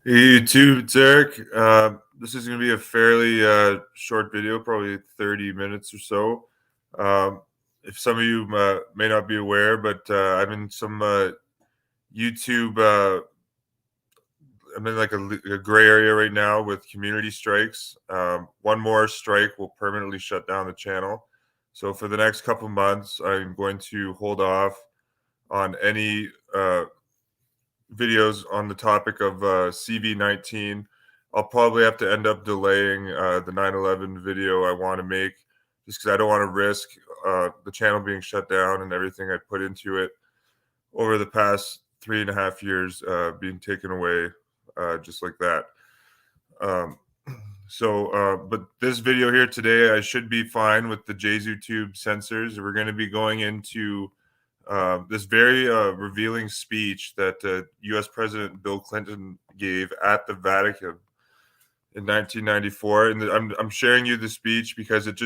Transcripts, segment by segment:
Hey YouTube, it's Eric. This is going to be a fairly short video, probably 30 minutes or so. If some of you may not be aware, but I'm in some YouTube, I'm in like a gray area right now with community strikes. One more strike will permanently shut down the channel. So for the next couple months, I'm going to hold off on any videos on the topic of CV-19. I'll probably have to end up delaying the 9/11 video I want to make just because I don't want to risk the channel being shut down and everything I put into it over the past 3.5 years being taken away just like that. Um, but this video here today, I should be fine with the Jesuit tube sensors. We're going to be going into this very revealing speech that U.S. President Bill Clinton gave at the Vatican in 1994, and I'm sharing you the speech because it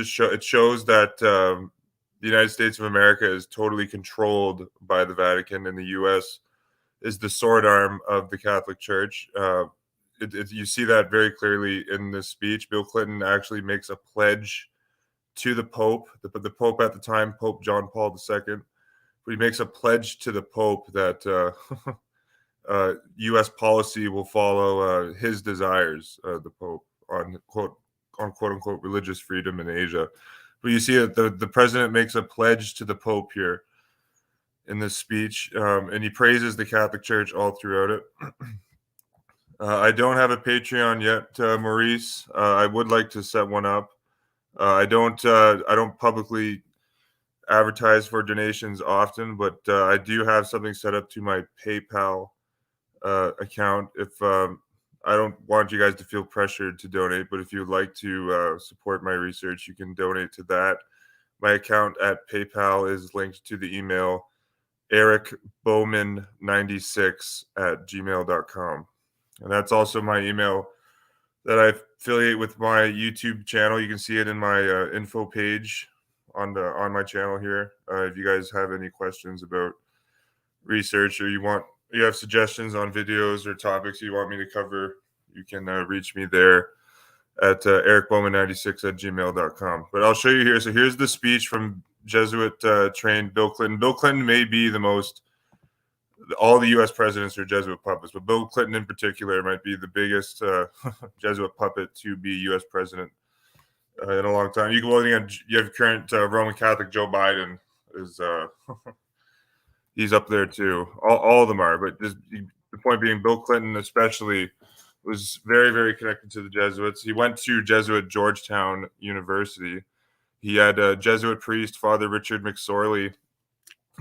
shows that the United States of America is totally controlled by the Vatican, and the U.S. is the sword arm of the Catholic Church. You see that very clearly in this speech. Bill Clinton actually makes a pledge to the Pope, the Pope at the time, Pope John Paul II. He makes a pledge to the Pope that U.S. policy will follow his desires, the Pope, on quote unquote religious freedom in Asia. But you see that the president makes a pledge to the Pope here in this speech, and he praises the Catholic Church all throughout it. I don't have a Patreon yet, Maurice. I would like to set one up. I don't publicly advertise for donations often, but I do have something set up to my PayPal account. If I don't want you guys to feel pressured to donate, but if you'd like to support my research, you can donate to that. My account at PayPal is linked to the email ericbowman96@gmail.com. And that's also my email that I affiliate with my YouTube channel. You can see it in my info page on my channel here. If you guys have any questions about research or you have suggestions on videos or topics you want me to cover, you can reach me there at ericbowman96@gmail.com. But I'll show you here. So here's the speech from Jesuit trained Bill Clinton. Bill Clinton may be the most, all the U.S. presidents are Jesuit puppets, but Bill Clinton in particular might be the biggest Jesuit puppet to be U.S. president in a long time. You have current Roman Catholic Joe Biden is he's up there too. All of them are, but the point being, Bill Clinton especially was very, very connected to the Jesuits. He went to Jesuit Georgetown University. He had a Jesuit priest, Father Richard McSorley,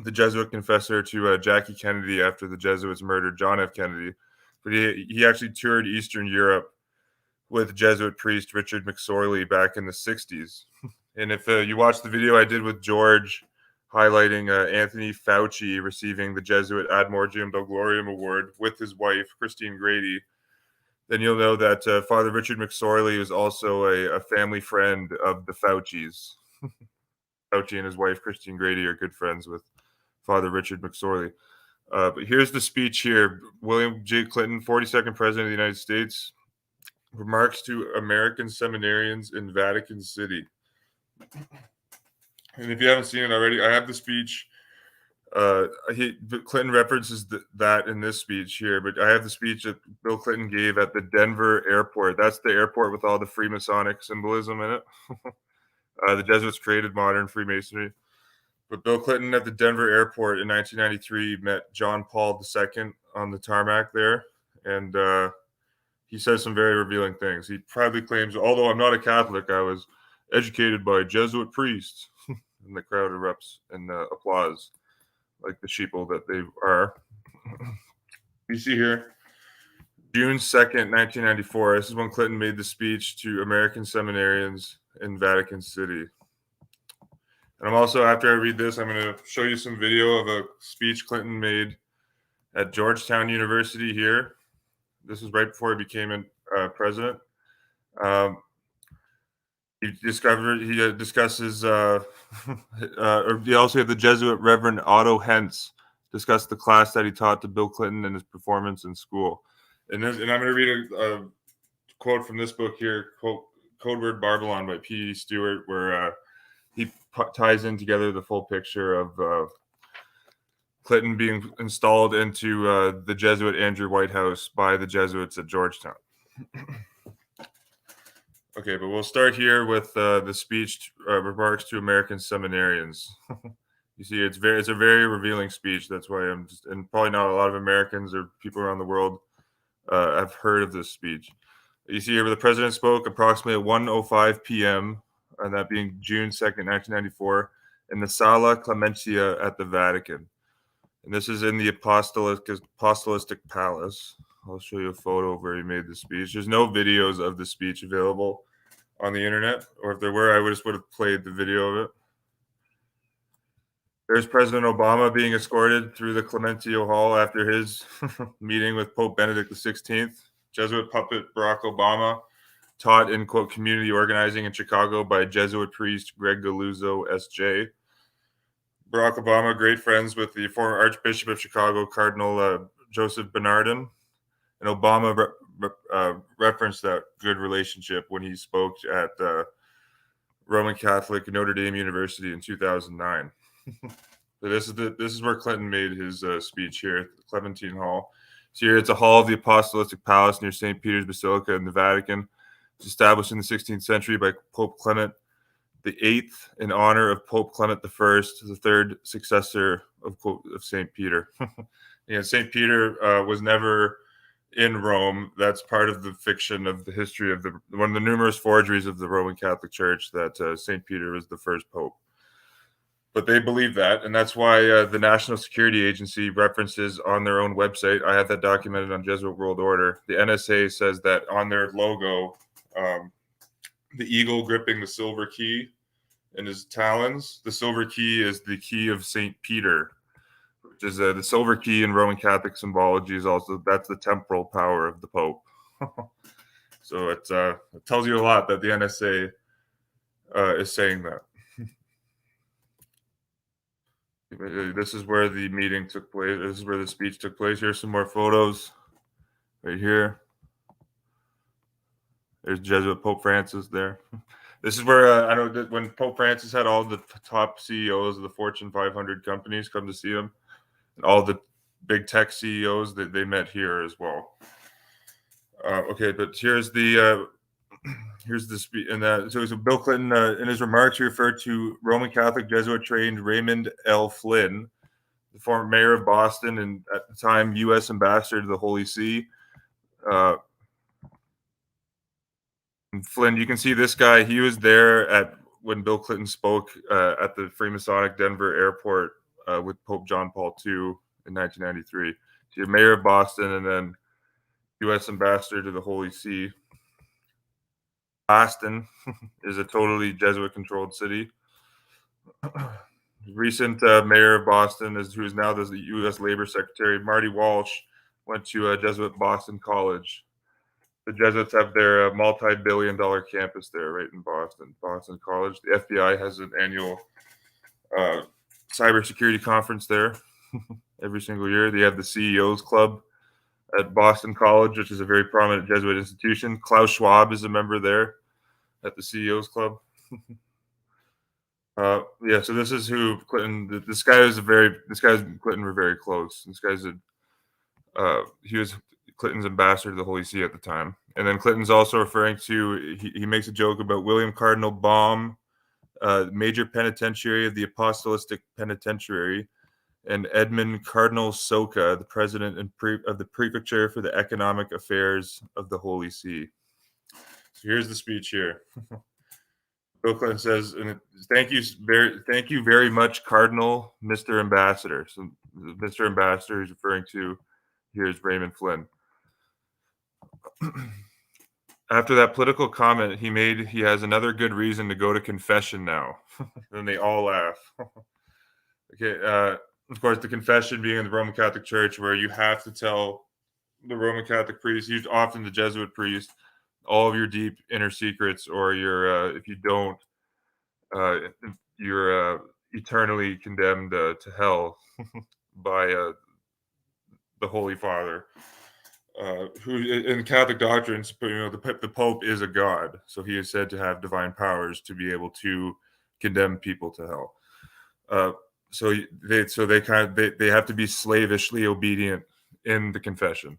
the Jesuit confessor to Jackie Kennedy after the Jesuits murdered John F. Kennedy. But he actually toured Eastern Europe with Jesuit priest Richard McSorley back in the 60s. And if you watch the video I did with George highlighting Anthony Fauci receiving the Jesuit Ad Mortium Deo Gloriam Award with his wife, Christine Grady, then you'll know that Father Richard McSorley is also a family friend of the Faucis. Fauci and his wife, Christine Grady, are good friends with Father Richard McSorley. But here's the speech here. William J. Clinton, 42nd President of the United States, remarks to American seminarians in Vatican City. And if you haven't seen it already, I have the speech. Clinton references that in this speech here, but I have the speech that Bill Clinton gave at the Denver airport. That's the airport with all the Freemasonic symbolism in it. The Jesuits created modern Freemasonry. But Bill Clinton at the Denver airport in 1993 met John Paul II on the tarmac there, and he says some very revealing things. He proudly claims, although I'm not a Catholic, I was educated by Jesuit priests. And the crowd erupts in applause, like the sheeple that they are. You see here, June 2nd, 1994. This is when Clinton made the speech to American seminarians in Vatican City. And I'm also, after I read this, I'm going to show you some video of a speech Clinton made at Georgetown University here. This is right before he became president. He discusses, or he also had the Jesuit Reverend Otto Hentz discuss the class that he taught to Bill Clinton and his performance in school. And I'm going to read a quote from this book here, Code Word Babylon by P. Stewart, where he ties in together the full picture of Clinton being installed into the Jesuit Andrew White House by the Jesuits at Georgetown. Okay, but we'll start here with the speech remarks to American seminarians. You see, it's a very revealing speech. That's why and probably not a lot of Americans or people around the world have heard of this speech. You see here, the president spoke approximately at 1:05 p.m., and that being June 2nd, 1994, in the Sala Clementia at the Vatican. And this is in the Apostolic Palace. I'll show you a photo of where he made the speech. There's no videos of the speech available on the internet, or if there were, I would have played the video of it. There's President Obama being escorted through the Clementia Hall after his meeting with Pope Benedict XVI. Jesuit puppet Barack Obama, taught in, quote, community organizing in Chicago by Jesuit priest Greg Galuzzo, S.J. Barack Obama, great friends with the former Archbishop of Chicago, Cardinal Joseph Bernardin. And Obama referenced that good relationship when he spoke at Roman Catholic Notre Dame University in 2009. So this is where Clinton made his speech here at the Clementine Hall. So here it's a hall of the Apostolic Palace near St. Peter's Basilica in the Vatican. It's established in the 16th century by Pope Clement VIII in honor of Pope Clement I, the third successor of St. Peter. St. Peter was never in Rome. That's part of the fiction of the history of one of the numerous forgeries of the Roman Catholic Church, that St. Peter was the first pope. But they believe that, and that's why the National Security Agency references on their own website. I have that documented on Jesuit World Order. The NSA says that on their logo, the eagle gripping the silver key in his talons, the silver key is the key of St. Peter, which is the silver key in Roman Catholic symbology is also, that's the temporal power of the Pope. So it tells you a lot that the NSA is saying that. This is where the meeting took place. This is where the speech took place. Here's some more photos right here. There's Jesuit Pope Francis there. This is where I know that when Pope Francis had all the top CEOs of the Fortune 500 companies come to see him, and all the big tech CEOs, that they met here as well. Okay, but here's the speech, and so Bill Clinton in his remarks he referred to Roman Catholic Jesuit trained Raymond L. Flynn, the former mayor of Boston and at the time U.S. ambassador to the Holy See. Flynn, you can see this guy. He was there when Bill Clinton spoke at the Freemasonic Denver Airport with Pope John Paul II in 1993. So you're mayor of Boston and then U.S. ambassador to the Holy See. Boston is a totally Jesuit-controlled city. Recent mayor of Boston, who is now the U.S. Labor Secretary, Marty Walsh, went to Jesuit Boston College. The Jesuits have their multi-billion-dollar campus there, right in Boston College. The FBI has an annual cybersecurity conference there every single year. They have the CEOs Club at Boston College, which is a very prominent Jesuit institution. Klaus Schwab is a member there at the CEOs Club. Yeah, so this is who Clinton. This guy and Clinton were very close. He was Clinton's ambassador to the Holy See at the time. And then Clinton's also referring to, he makes a joke about William Cardinal Baum, major penitentiary of the Apostolic Penitentiary, and Edmund Cardinal Soka, the president of the Prefecture for the Economic Affairs of the Holy See. So here's the speech here. Bill Clinton says, thank you very much, Cardinal, Mr. Ambassador. So Mr. Ambassador he's referring to here is Raymond Flynn. After that political comment he made, he has another good reason to go to confession now. Then they all laugh. Okay, of course, the confession being in the Roman Catholic Church, where you have to tell the Roman Catholic priest, often the Jesuit priest, all of your deep inner secrets, or if you don't, you're eternally condemned to hell by the Holy Father. who in Catholic doctrines, the Pope is a god, so he is said to have divine powers to be able to condemn people to hell. So they have to be slavishly obedient in the confession.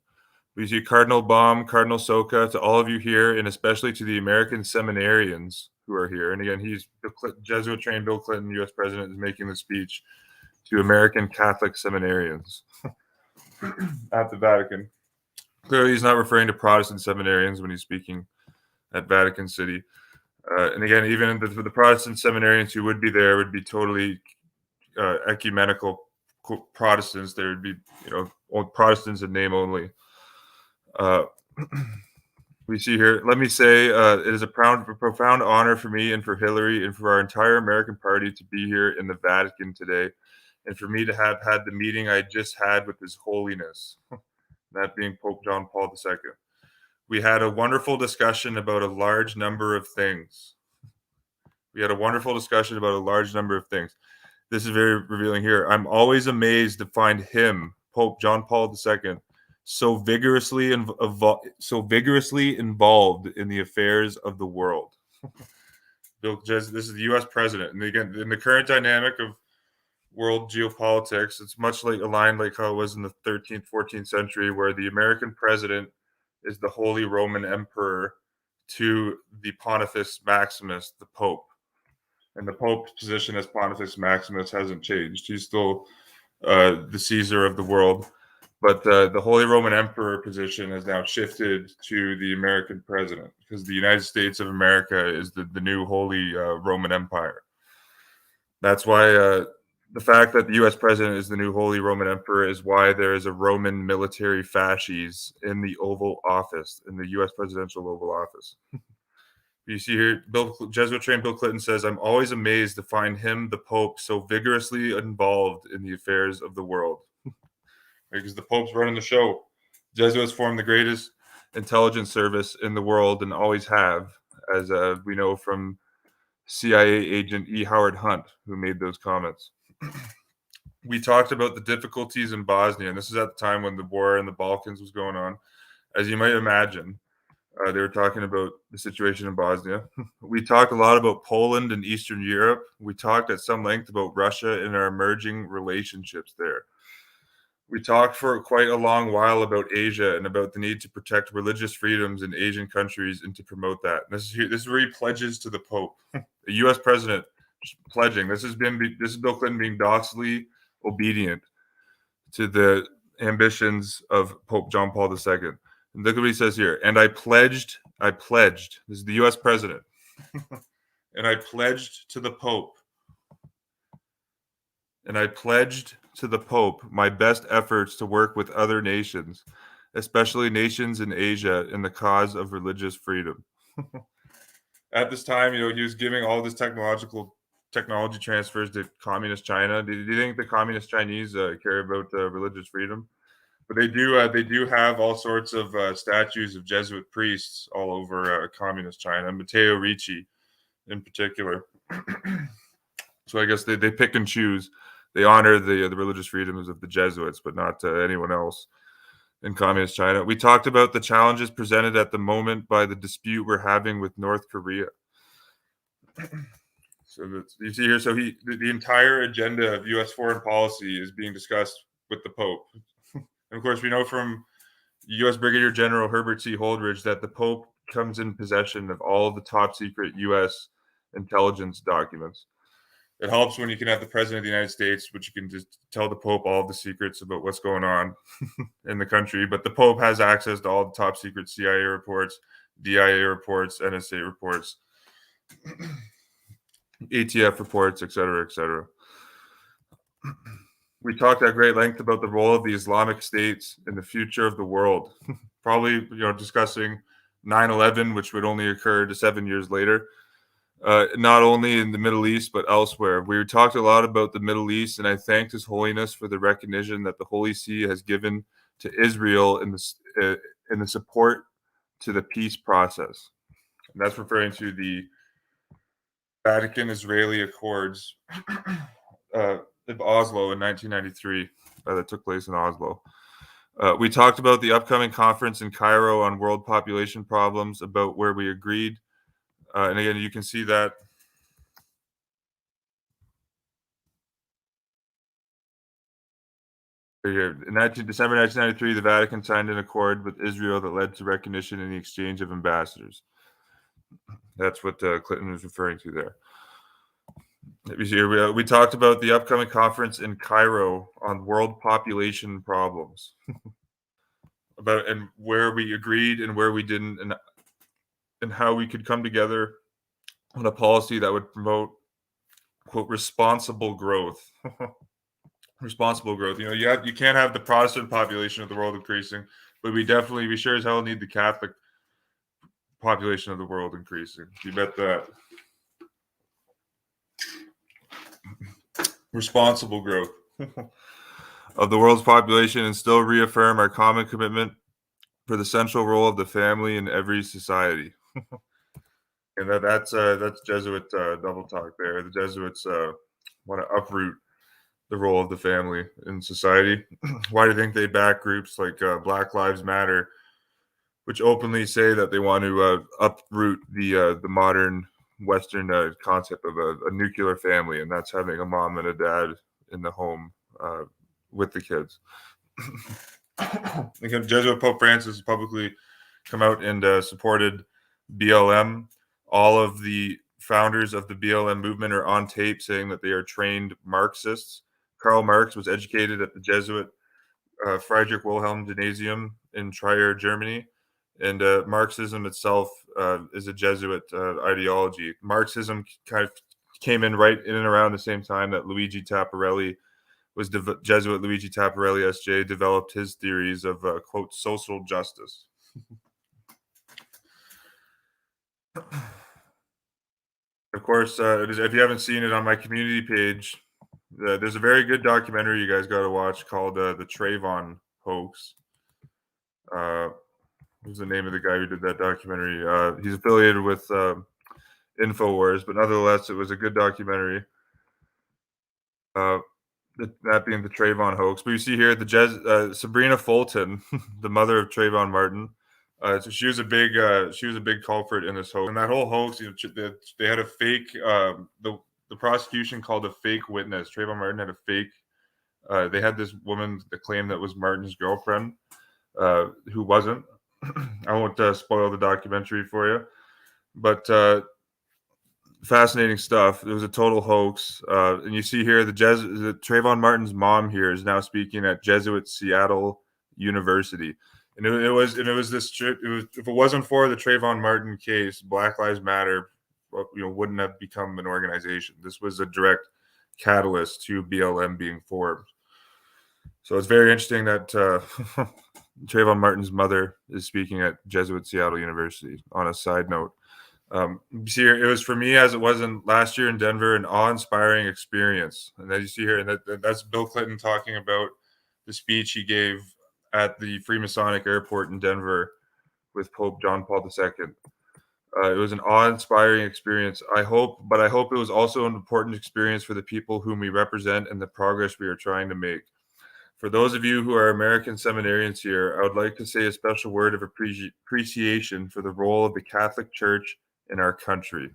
We see Cardinal Baum, Cardinal Soka, to all of you here, and especially to the American seminarians who are here. And again, he's the Jesuit trained Bill Clinton, U.S. president, is making the speech to American Catholic seminarians at the Vatican. Clearly, he's not referring to Protestant seminarians when he's speaking at Vatican City. And again, even for the Protestant seminarians who would be there would be totally ecumenical Protestants. There would be, Protestants in name only. We see here, let me say, it is a profound honor for me and for Hillary and for our entire American party to be here in the Vatican today, and for me to have had the meeting I just had with His Holiness, that being Pope John Paul II. We had a wonderful discussion about a large number of things. This is very revealing here. I'm always amazed to find him, Pope John Paul II, so vigorously involved in the affairs of the world. This is the U.S. president, and again, in the current dynamic of world geopolitics, it's much aligned like how it was in the 13th, 14th century, where the American president is the Holy Roman Emperor to the Pontifex Maximus, the Pope. And the Pope's position as Pontifex Maximus hasn't changed. He's still the Caesar of the world. But the Holy Roman Emperor position has now shifted to the American president, because the United States of America is the new Holy Roman Empire. That's why the fact that the U.S. president is the new Holy Roman Emperor is why there is a Roman military fasces in the Oval Office, in the U.S. presidential Oval Office. You see here, Jesuit trained Bill Clinton says, I'm always amazed to find him, the Pope, so vigorously involved in the affairs of the world. Because the Pope's running the show. Jesuits form the greatest intelligence service in the world and always have, as we know from CIA agent E. Howard Hunt, who made those comments. We talked about the difficulties in Bosnia, and this is at the time when the war in the Balkans was going on. As you might imagine, they were talking about the situation in Bosnia. We talked a lot about Poland and Eastern Europe. We talked at some length about Russia and our emerging relationships there. We talked for quite a long while about Asia and about the need to protect religious freedoms in Asian countries and to promote that. This is where he pledges to the Pope, the U.S. president pledging. This is Bill Clinton being docilely obedient to the ambitions of Pope John Paul II. And look at what he says here. And I pledged, this is the U.S. president, and I pledged to the Pope, my best efforts to work with other nations, especially nations in Asia, in the cause of religious freedom. At this time, he was giving all this technology transfers to communist China. Do you think the communist Chinese care about religious freedom? But they do have all sorts of statues of Jesuit priests all over communist China, Matteo Ricci in particular. So I guess they pick and choose. They honor the religious freedoms of the Jesuits, but not anyone else in communist China. We talked about the challenges presented at the moment by the dispute we're having with North Korea. So you see here, the entire agenda of U.S. foreign policy is being discussed with the Pope. And of course, we know from U.S. Brigadier General Herbert C. Holdridge that the Pope comes in possession of all of the top secret U.S. intelligence documents. It helps when you can have the president of the United States, which you can just tell the Pope all the secrets about what's going on in the country. But the Pope has access to all the top secret CIA reports, DIA reports, NSA reports, ATF reports, et cetera, et cetera. We talked at great length about the role of the Islamic states in the future of the world. Probably, discussing 9/11, which would only occur 7 years later. Not only in the Middle East, but elsewhere. We talked a lot about the Middle East, and I thanked His Holiness for the recognition that the Holy See has given to Israel in the support to the peace process. And that's referring to the Vatican-Israeli Accords of Oslo in 1993 that took place in Oslo. We talked about the upcoming conference in Cairo on world population problems, about where we agreed. And again, you can see that here. In December 1993, the Vatican signed an accord with Israel that led to recognition in the exchange of ambassadors. That's what Clinton was referring to there. We talked about the upcoming conference in Cairo on world population problems, about and where we agreed and where we didn't, and how we could come together on a policy that would promote quote responsible growth. Responsible growth. You can't have the Protestant population of the world increasing, but we sure as hell need the Catholic population of the world increasing. You bet that. Responsible growth of the world's population, and still reaffirm our common commitment for the central role of the family in every society. And that's Jesuit double talk there. The Jesuits want to uproot the role of the family in society. Why do you think they back groups like Black Lives Matter, which openly say that they want to uproot the modern Western concept of a nuclear family, and that's having a mom and a dad in the home with the kids. Jesuit Pope Francis has publicly come out and supported BLM. All of the founders of the BLM movement are on tape saying that they are trained Marxists. Karl Marx was educated at the Jesuit Friedrich Wilhelm Gymnasium in Trier, Germany. And Marxism itself is a Jesuit ideology. Marxism kind of came in right in and around the same time that Luigi Tapparelli Jesuit Luigi Tapparelli, SJ, developed his theories of, quote, social justice. Of course, if you haven't seen it on my community page, there's a very good documentary you guys got to watch called The Trayvon Hoax. What's the name of the guy who did that documentary? He's affiliated with InfoWars, but nonetheless, it was a good documentary. That being the Trayvon hoax. But you see here Sabrina Fulton, the mother of Trayvon Martin. So she was a big culprit in this hoax. And that whole hoax, they had a fake. The prosecution called a fake witness. Trayvon Martin had a fake. They had this woman that claimed that was Martin's girlfriend, who wasn't. I won't spoil the documentary for you, but fascinating stuff. It was a total hoax. And you see here the Trayvon Martin's mom here is now speaking at Jesuit Seattle University. And it was this trip. If it wasn't for the Trayvon Martin case, Black Lives Matter, wouldn't have become an organization. This was a direct catalyst to BLM being formed. So it's very interesting that Trayvon Martin's mother is speaking at Jesuit Seattle University. On a side note, you see here, it was for me, as it was in last year in Denver, an awe-inspiring experience. And then you see here, and that's Bill Clinton talking about the speech he gave at the Freemasonic Airport in Denver with Pope John Paul II. It was an awe-inspiring experience. I hope it was also an important experience for the people whom we represent and the progress we are trying to make. For those of you who are American seminarians here, I would like to say a special word of appreciation for the role of the Catholic Church in our country.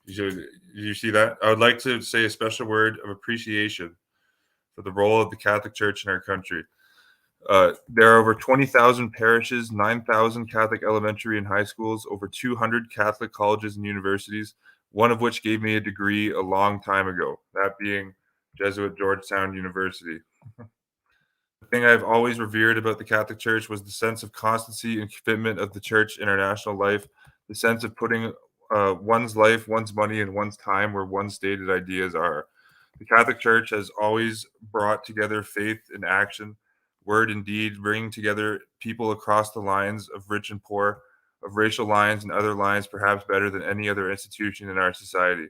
You see that? I would like to say a special word of appreciation for the role of the Catholic Church in our country. There are over 20,000 parishes, 9,000 Catholic elementary and high schools, over 200 Catholic colleges and universities, one of which gave me a degree a long time ago, that being Jesuit Georgetown University. The thing I've always revered about the Catholic Church was the sense of constancy and commitment of the Church in our national life, the sense of putting one's life, one's money, and one's time where one's stated ideas are. The Catholic Church has always brought together faith and action, word and deed, bringing together people across the lines of rich and poor, of racial lines and other lines, perhaps better than any other institution in our society.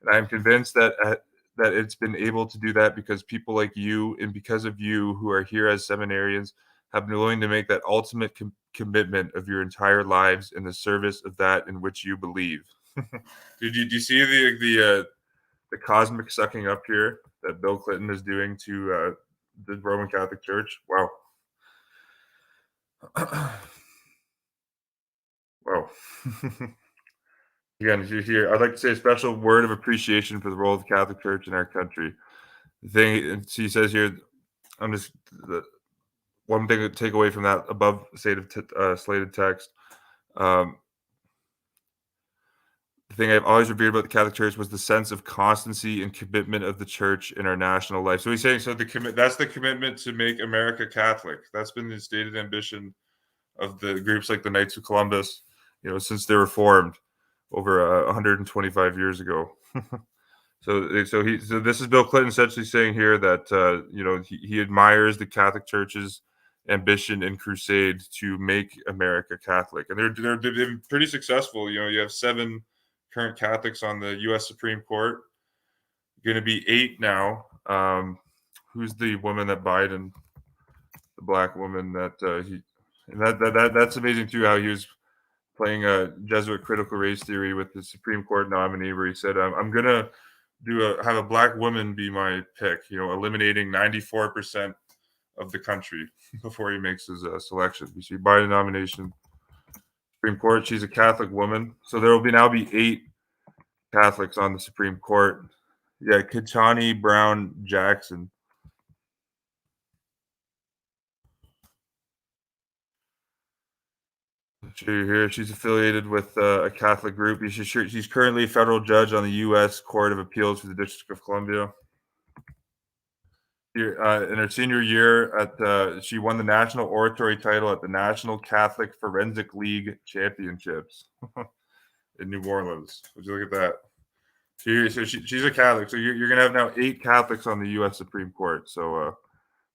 And I am convinced that it's been able to do that because people like you, and because of you who are here as seminarians, have been willing to make that ultimate commitment of your entire lives in the service of that in which you believe. Do you see the cosmic sucking up here that Bill Clinton is doing to the Roman Catholic Church? Wow. Well, again, here, I'd like to say a special word of appreciation for the role of the Catholic Church in our country. The thing he says here, I'm just the one thing to take away from that above slated text. Um, the thing I've always revered about the Catholic Church was the sense of constancy and commitment of the Church in our national life. So he's saying, so that's the commitment to make America Catholic. That's been the stated ambition of the groups like the Knights of Columbus, since they were formed over 125 years ago. So this is Bill Clinton essentially saying here that he admires the Catholic Church's ambition and crusade to make America Catholic, and they've been pretty successful. You have 7 current Catholics on the U.S. Supreme Court. Going to be 8 now. Who's the woman that Biden, the black woman that that's amazing too. How he was playing a Jesuit critical race theory with the Supreme Court nominee, where he said, "I'm gonna have a black woman be my pick," eliminating 94% of the country before he makes his selection. You see, Biden nomination, Supreme Court. She's a Catholic woman, so there will now be 8 Catholics on the Supreme Court. Yeah, Ketanji Brown Jackson. She's affiliated with a Catholic group. She's currently a federal judge on the U.S. Court of Appeals for the District of Columbia. In her senior year, she won the national oratory title at the National Catholic Forensic League Championships in New Orleans. Would you look at that? She's a Catholic, so you're going to have now 8 Catholics on the U.S. Supreme Court. So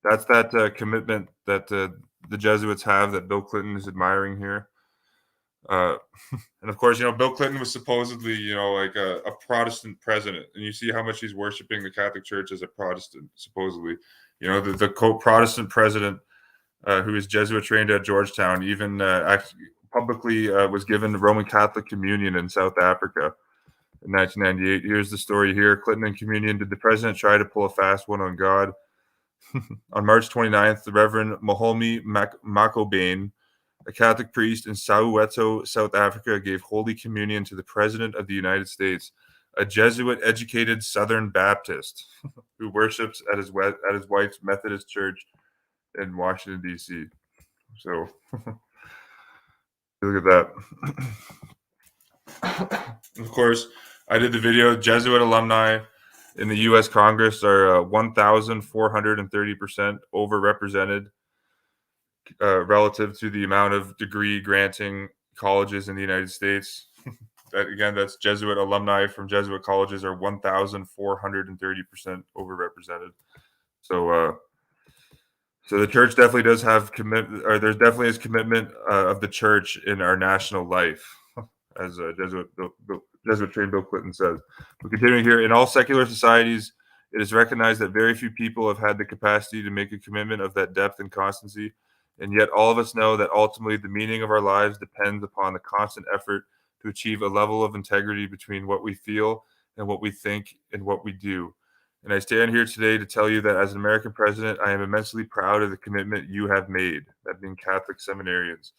that's that commitment that the Jesuits have that Bill Clinton is admiring here. And of course, Bill Clinton was supposedly, like a Protestant president, and you see how much he's worshiping the Catholic Church as a Protestant, supposedly. The Protestant president, who is Jesuit trained at Georgetown, even publicly was given the Roman Catholic communion in South Africa in 1998. Here's the story here. Clinton and communion. Did the president try to pull a fast one on God? On March 29th, the Reverend Mahomi Makobane, a Catholic priest in Soweto, South Africa, gave Holy Communion to the President of the United States, a Jesuit-educated Southern Baptist who worships at his wife's Methodist church in Washington, D.C. So look at that. Of course, I did the video. Jesuit alumni in the U.S. Congress are 1,430% overrepresented relative to the amount of degree granting colleges in the United States. That's Jesuit alumni from Jesuit colleges are 1,430% overrepresented. So the church definitely does have commitment, or there definitely is commitment of the church in our national life, as Jesuit trained Bill Clinton says. We're continuing here. In all secular societies, it is recognized that very few people have had the capacity to make a commitment of that depth and constancy. And yet all of us know that ultimately the meaning of our lives depends upon the constant effort to achieve a level of integrity between what we feel and what we think and what we do. And I stand here today to tell you that as an American president, I am immensely proud of the commitment you have made, that being Catholic seminarians.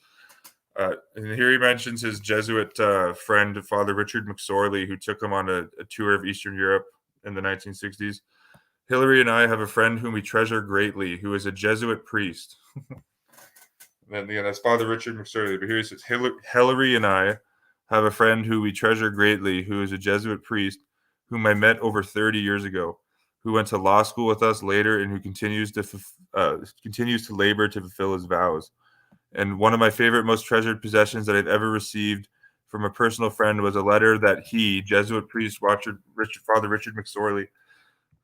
And here he mentions his Jesuit friend, Father Richard McSorley, who took him on a tour of Eastern Europe in the 1960s. Hillary and I have a friend whom we treasure greatly, who is a Jesuit priest. And that's Father Richard McSorley. But here he says, Hillary and I have a friend who we treasure greatly, who is a Jesuit priest, whom I met over 30 years ago, who went to law school with us later, and who continues to labor to fulfill his vows. And one of my favorite, most treasured possessions that I've ever received from a personal friend was a letter that he, Jesuit priest Father Richard McSorley,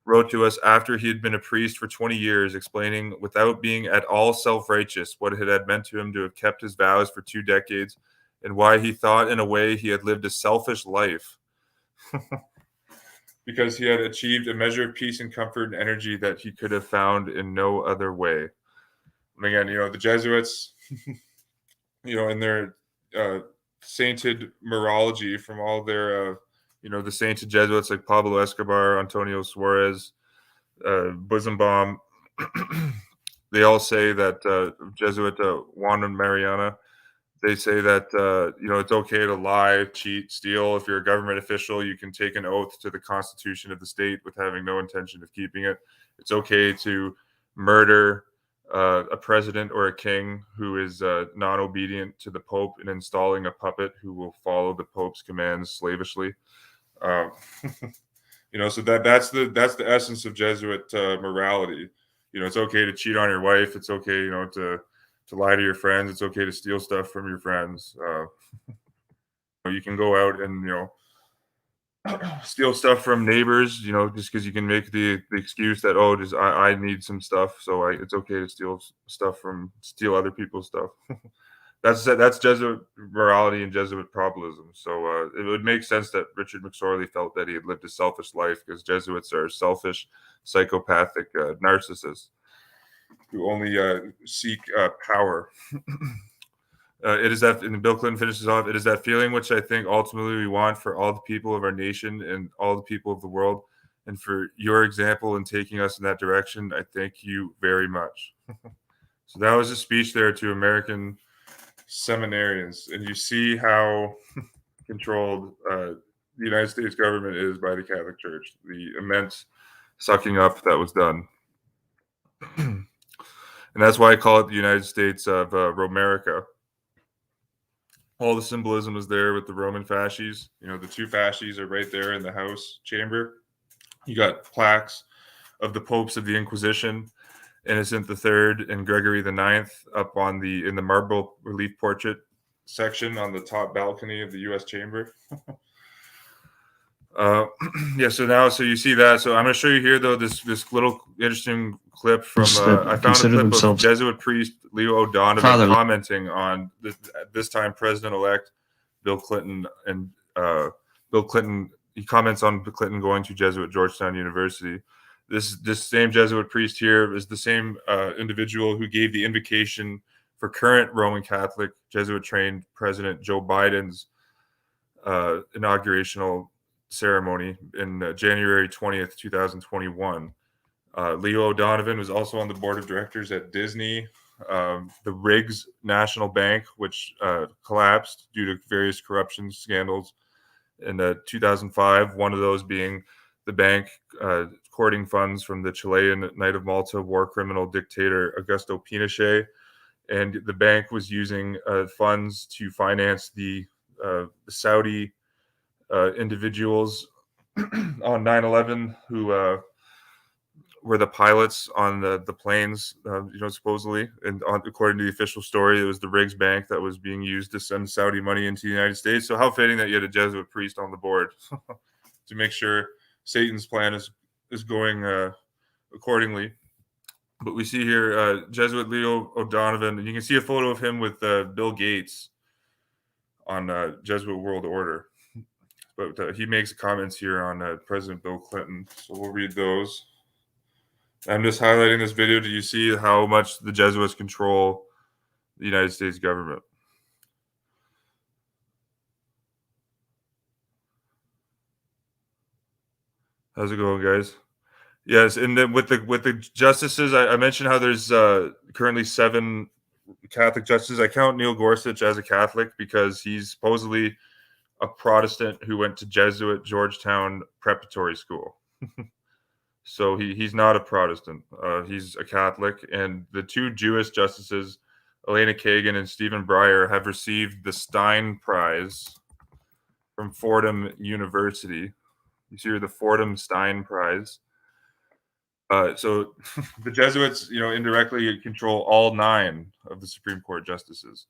wrote to us after he had been a priest for 20 years, explaining without being at all self-righteous what it had meant to him to have kept his vows for 2 decades, and why he thought in a way he had lived a selfish life because he had achieved a measure of peace and comfort and energy that he could have found in no other way. And again, the Jesuits, in their sainted morology from all their the sainted Jesuits like Pablo Escobar, Antonio Suarez, Bosenbaum, they all say that Jesuit Juan and Mariana. They say that it's okay to lie, cheat, steal. If you're a government official, you can take an oath to the Constitution of the state with having no intention of keeping it. It's okay to murder a president or a king who is non-obedient to the Pope and installing a puppet who will follow the Pope's commands slavishly. Um, so that's the essence of Jesuit morality. It's okay to cheat on your wife. It's okay, to lie to your friends. It's okay to steal stuff from your friends. You can go out and steal stuff from neighbors. Just because you can make the excuse that just I need some stuff, so it's okay to steal other people's stuff. That's Jesuit morality and Jesuit probabilism. So it would make sense that Richard McSorley felt that he had lived a selfish life, because Jesuits are selfish, psychopathic narcissists who only seek power. It is that, and Bill Clinton finishes off, it is that feeling which I think ultimately we want for all the people of our nation and all the people of the world. And for your example in taking us in that direction, I thank you very much. So that was a speech there to American seminarians. And you see how controlled the United States government is by the Catholic Church, the immense sucking up that was done. And that's why I call it the United States of Romerica. All the symbolism is there with the Roman fasces. The two fasces are right there in the House chamber. You got plaques of the popes of the Inquisition, Innocent III and Gregory IX, up in the marble relief portrait section on the top balcony of the U.S. chamber. So you see that. So I'm going to show you here, though, this little interesting clip from I found a clip of Jesuit priest Leo O'Donovan commenting on this time President-elect Bill Clinton. And Bill Clinton, he comments on Clinton going to Jesuit Georgetown University. This same Jesuit priest here is the same individual who gave the invocation for current Roman Catholic Jesuit-trained President Joe Biden's inaugurational ceremony in January 20th, 2021. Leo O'Donovan was also on the board of directors at Disney, the Riggs National Bank, which collapsed due to various corruption scandals in 2005, one of those being the bank courting funds from the Chilean Knight of Malta war criminal dictator Augusto Pinochet. And the bank was using funds to finance the Saudi individuals on 9/11 who were the pilots on the planes, supposedly. And according to the official story, it was the Riggs Bank that was being used to send Saudi money into the United States. So how fitting that you had a Jesuit priest on the board to make sure Satan's plan is going accordingly. But we see here Jesuit Leo O'Donovan, and you can see a photo of him with Bill Gates on Jesuit World Order. But he makes comments here on President Bill Clinton. So we'll read those. I'm just highlighting this video. Do you see how much the Jesuits control the United States government? How's it going, guys? Yes, and then with the justices, I mentioned how there's currently 7 Catholic justices. I count Neil Gorsuch as a Catholic because he's supposedly a Protestant who went to Jesuit Georgetown Preparatory School. So he's not a Protestant. He's a Catholic. And the 2 Jewish justices, Elena Kagan and Stephen Breyer, have received the Stein Prize from Fordham University. You see here the Fordham Stein Prize. So the Jesuits, indirectly control all 9 of the Supreme Court justices.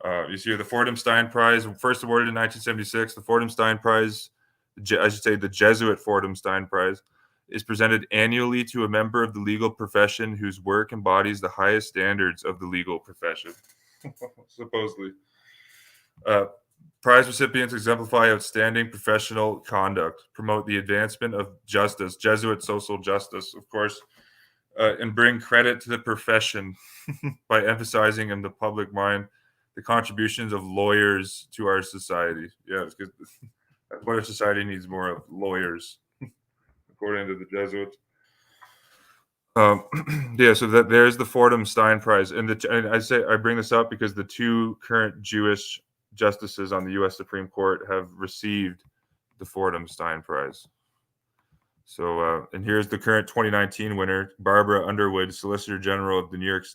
You see here the Fordham Stein Prize, first awarded in 1976. The Fordham Stein Prize, I should say the Jesuit Fordham Stein Prize, is presented annually to a member of the legal profession whose work embodies the highest standards of the legal profession. Supposedly. Prize recipients exemplify outstanding professional conduct, promote the advancement of justice, Jesuit social justice, of course, and bring credit to the profession by emphasizing in the public mind the contributions of lawyers to our society. Yeah, because that's what our society needs more of, lawyers, according to the Jesuits. Yeah, so there's the Fordham Stein Prize, and I bring this up because the two current Jewish justices on the U.S. Supreme Court have received the Fordham Stein Prize. So, and here's the current 2019 winner, Barbara Underwood, Solicitor General of New York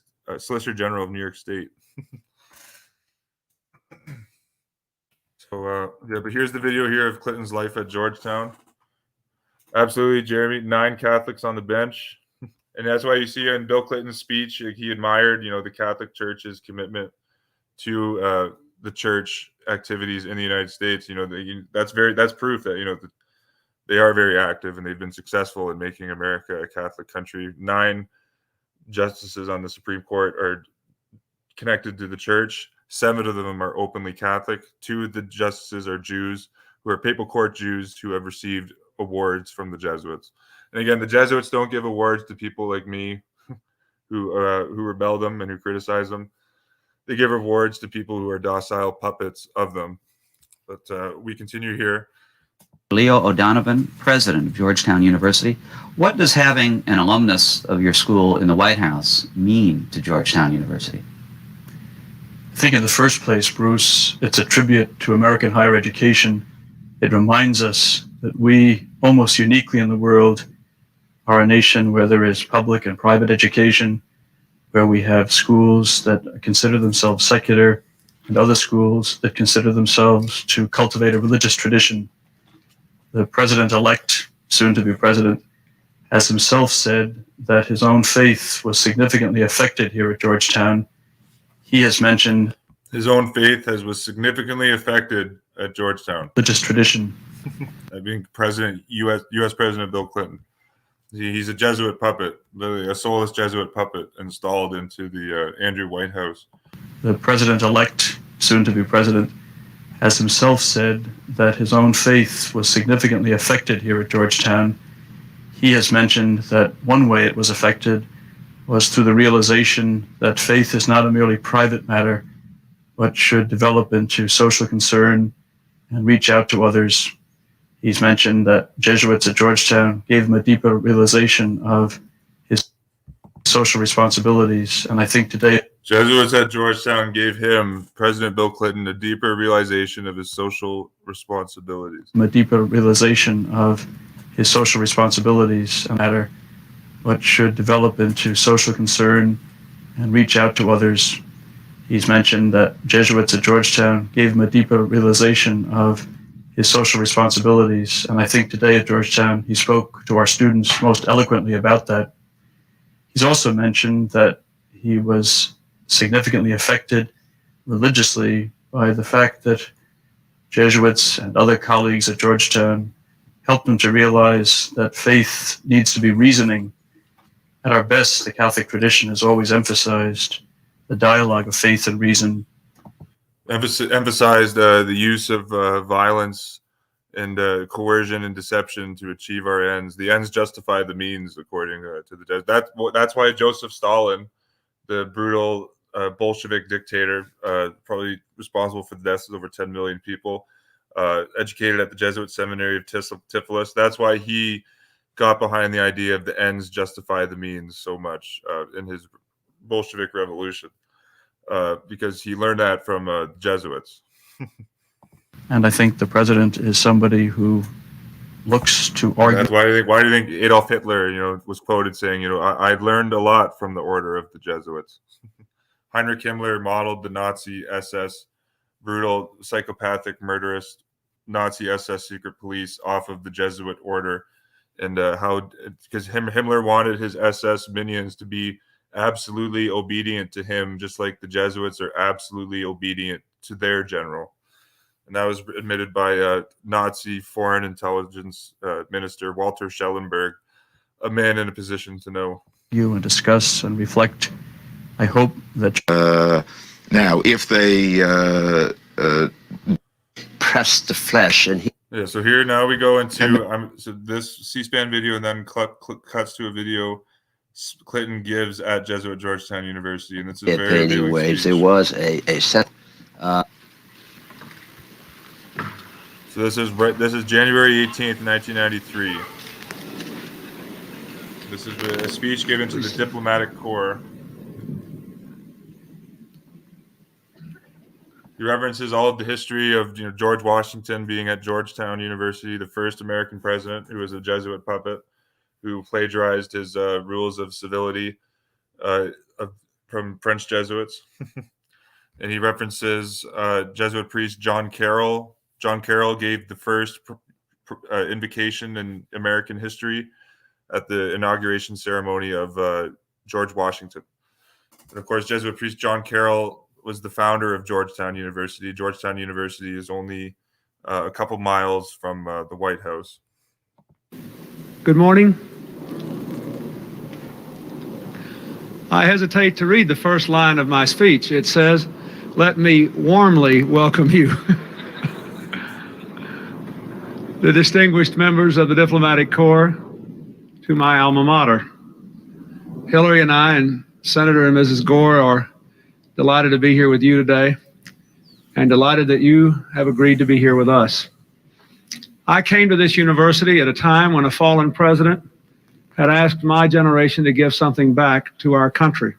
State. So, yeah, but here's the video here of Clinton's life at Georgetown. Absolutely, Jeremy. 9 Catholics on the bench. And that's why you see in Bill Clinton's speech, he admired, the Catholic Church's commitment to the church activities in the United States. That's proof that they are very active and they've been successful in making America a Catholic country. 9 justices on the Supreme Court are connected to the church. 7 of them are openly Catholic. 2 of the justices are Jews who are papal court Jews who have received awards from the Jesuits. And again, the Jesuits don't give awards to people like me who rebel them and who criticize them. They give awards to people who are docile puppets of them. But we continue here. Leo O'Donovan, president of Georgetown University. What does having an alumnus of your school in the White House mean to Georgetown University? I think in the first place, Bruce, it's a tribute to American higher education. It reminds us that we, almost uniquely in the world, are a nation where there is public and private education, where we have schools that consider themselves secular and other schools that consider themselves to cultivate a religious tradition. The president-elect, soon to be president, has himself said that his own faith was significantly affected here at Georgetown. He has mentioned his own faith was significantly affected at Georgetown. Religious tradition. Being U.S. President Bill Clinton. He's a Jesuit puppet, literally a soulless Jesuit puppet installed into the Andrew White House. The president-elect, soon to be president, has himself said that his own faith was significantly affected here at Georgetown. He has mentioned that one way it was affected was through the realization that faith is not a merely private matter, but should develop into social concern and reach out to others. He's mentioned that Jesuits at Georgetown gave him a deeper realization of his social responsibilities. And I think today, Jesuits at Georgetown gave him, President Bill Clinton, a deeper realization of his social responsibilities. A deeper realization of his social responsibilities and matter, but should develop into social concern and reach out to others. He's mentioned that Jesuits at Georgetown gave him a deeper realization of his social responsibilities. And I think today at Georgetown, he spoke to our students most eloquently about that. He's also mentioned that he was significantly affected religiously by the fact that Jesuits and other colleagues at Georgetown helped him to realize that faith needs to be reasoning. At our best, the Catholic tradition has always emphasized the dialogue of faith and reason. Emphasized the use of violence and coercion and deception to achieve our ends. The ends justify the means, according to the that's why Joseph Stalin, the brutal Bolshevik dictator, probably responsible for the deaths of over 10 million people, educated at the Jesuit seminary of Tiflis. That's why he got behind the idea of the ends justify the means so much in his Bolshevik revolution. Because he learned that from Jesuits. And I think the president is somebody who looks to argue. That's why do you think Adolf Hitler, was quoted saying, I learned a lot from the order of the Jesuits. Heinrich Himmler modeled the Nazi SS, brutal, psychopathic, murderous Nazi SS secret police off of the Jesuit order, and because Himmler wanted his SS minions to be absolutely obedient to him, just like the Jesuits are absolutely obedient to their general. And that was admitted by Nazi foreign intelligence minister Walter Schellenberg, a man in a position to know. You and discuss and reflect. I hope that now, if they press the flesh, and yeah. So here now we go into so this C-SPAN video, and then cuts to a video Clinton gives at Jesuit Georgetown University, and this is very painting waves. There was a set. So this is January 18th, 1993. This is a speech given to the diplomatic corps. He references all of the history of George Washington being at Georgetown University, the first American president who was a Jesuit puppet, who plagiarized his rules of civility from French Jesuits. And he references Jesuit priest John Carroll. John Carroll gave the first invocation in American history at the inauguration ceremony of George Washington. And of course, Jesuit priest John Carroll was the founder of Georgetown University. Georgetown University is only a couple miles from the White House. Good morning. I hesitate to read the first line of my speech. It says, "Let me warmly welcome you." The distinguished members of the diplomatic corps to my alma mater. Hillary and I and Senator and Mrs. Gore are delighted to be here with you today and delighted that you have agreed to be here with us. I came to this university at a time when a fallen president had asked my generation to give something back to our country.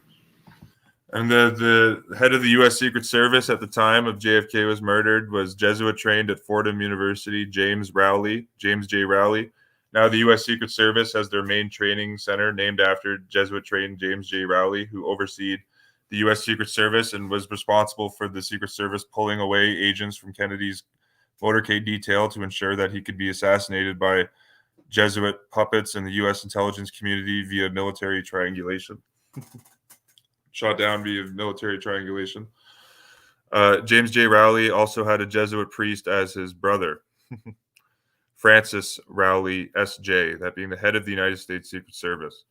And the head of the U.S. Secret Service at the time of JFK was murdered was Jesuit trained at Fordham University, James J. Rowley. Now the U.S. Secret Service has their main training center named after Jesuit trained James J. Rowley, who overseed the U.S. Secret Service and was responsible for the Secret Service pulling away agents from Kennedy's motorcade detail to ensure that he could be assassinated by Jesuit puppets in the U.S. intelligence community via military triangulation. Shot down via military triangulation. James J. Rowley also had a Jesuit priest as his brother, Francis Rowley, S.J., that being the head of the United States Secret Service.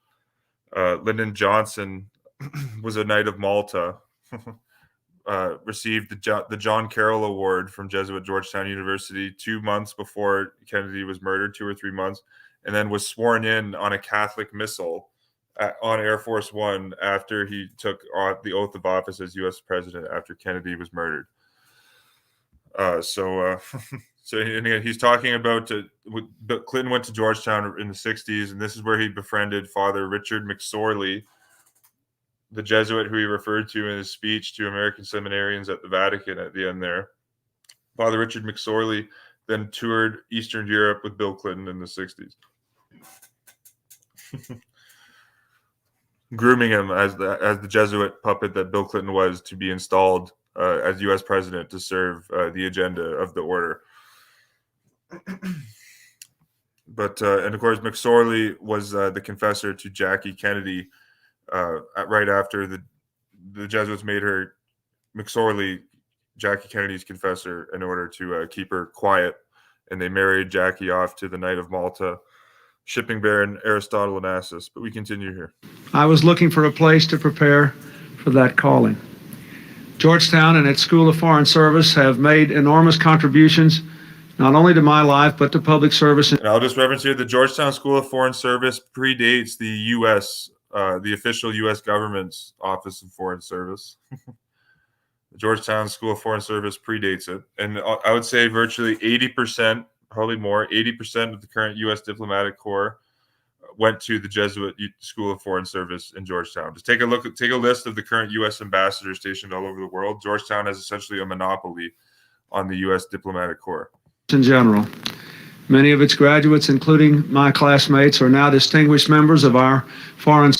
Lyndon Johnson was a Knight of Malta, received the John Carroll Award from Jesuit Georgetown University 2 months before Kennedy was murdered, 2 or 3 months, and then was sworn in on a Catholic missal on Air Force One after he took the oath of office as U.S. president after Kennedy was murdered. So and again, he's talking about Clinton went to Georgetown in the 60s, and this is where he befriended Father Richard McSorley, the Jesuit who he referred to in his speech to American seminarians at the Vatican at the end there. Father Richard McSorley then toured Eastern Europe with Bill Clinton in the 60s. Grooming him as the Jesuit puppet that Bill Clinton was to be installed as U.S. president to serve the agenda of the order. But and of course, McSorley was the confessor to Jackie Kennedy right after the Jesuits made her McSorley Jackie Kennedy's confessor in order to keep her quiet, and they married Jackie off to the Knight of Malta, shipping baron Aristotle Onassis. But we continue here. I was looking for a place to prepare for that calling. Georgetown and its School of Foreign Service have made enormous contributions not only to my life, but to public service. And I'll just reference here, the Georgetown School of Foreign Service predates the U.S., the official U.S. government's Office of Foreign Service. The Georgetown School of Foreign Service predates it. And I would say virtually 80%, probably more, 80% of the current U.S. diplomatic corps went to the Jesuit School of Foreign Service in Georgetown. Just take a list of the current U.S. ambassadors stationed all over the world. Georgetown has essentially a monopoly on the U.S. diplomatic corps. In general, many of its graduates, including my classmates, are now distinguished members of our foreign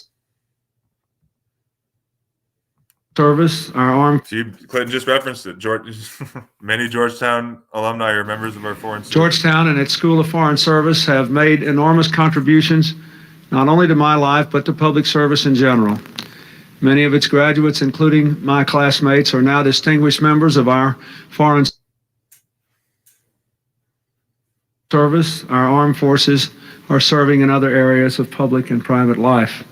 service, our armed. Clinton just referenced it. Many Georgetown alumni are members of our foreign service. Georgetown and its School of Foreign Service have made enormous contributions not only to my life, but to public service in general. Many of its graduates, including my classmates, are now distinguished members of our foreign service. Our armed forces are serving in other areas of public and private life.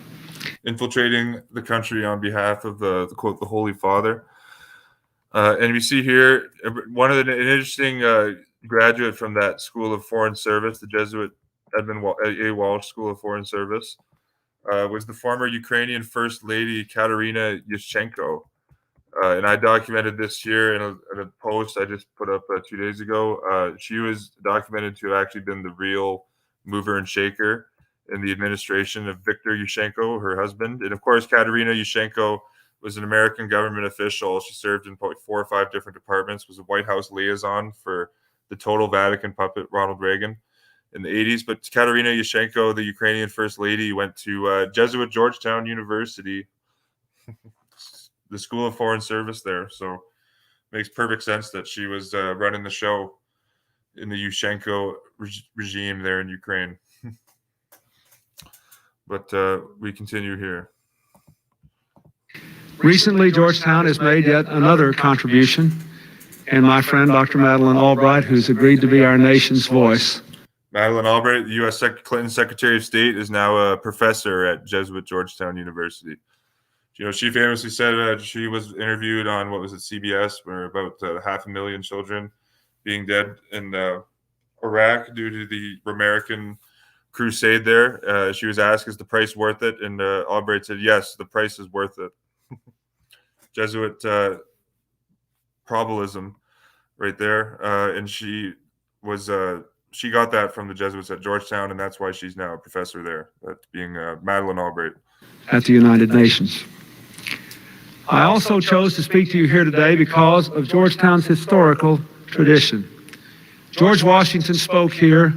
Infiltrating the country on behalf of the quote, the Holy Father. And we see here an interesting graduate from that School of Foreign Service, the Jesuit Edmund A. Walsh School of Foreign Service, was the former Ukrainian First Lady Katerina Yushchenko. And I documented this here in a post I just put up 2 days ago. She was documented to have actually been the real mover and shaker in the administration of Viktor Yushchenko, her husband. And of course, Katerina Yushchenko was an American government official. She served in probably 4 or 5 different departments, was a White House liaison for the total Vatican puppet, Ronald Reagan, in the 80s. But Katerina Yushchenko, the Ukrainian first lady, went to Jesuit Georgetown University, the School of Foreign Service there. So makes perfect sense that she was running the show in the Yushchenko regime there in Ukraine. But we continue here. Recently, Georgetown has made yet another contribution, and my friend Dr. Madeleine Albright, who's agreed to be our nation's voice. Madeleine Albright, the U.S. Clinton Secretary of State, is now a professor at Jesuit Georgetown University. You know, she famously said she was interviewed on, what was it, CBS, where about 500,000 children being dead in Iraq due to the American crusade there. She was asked, is the price worth it? And Albright said, yes, the price is worth it. Jesuit probabilism right there. And she was she got that from the Jesuits at Georgetown, and that's why she's now a professor there, being Madeleine Albright. At the United Nations. I also chose to speak to you here today because of Georgetown's historical tradition. George Washington spoke here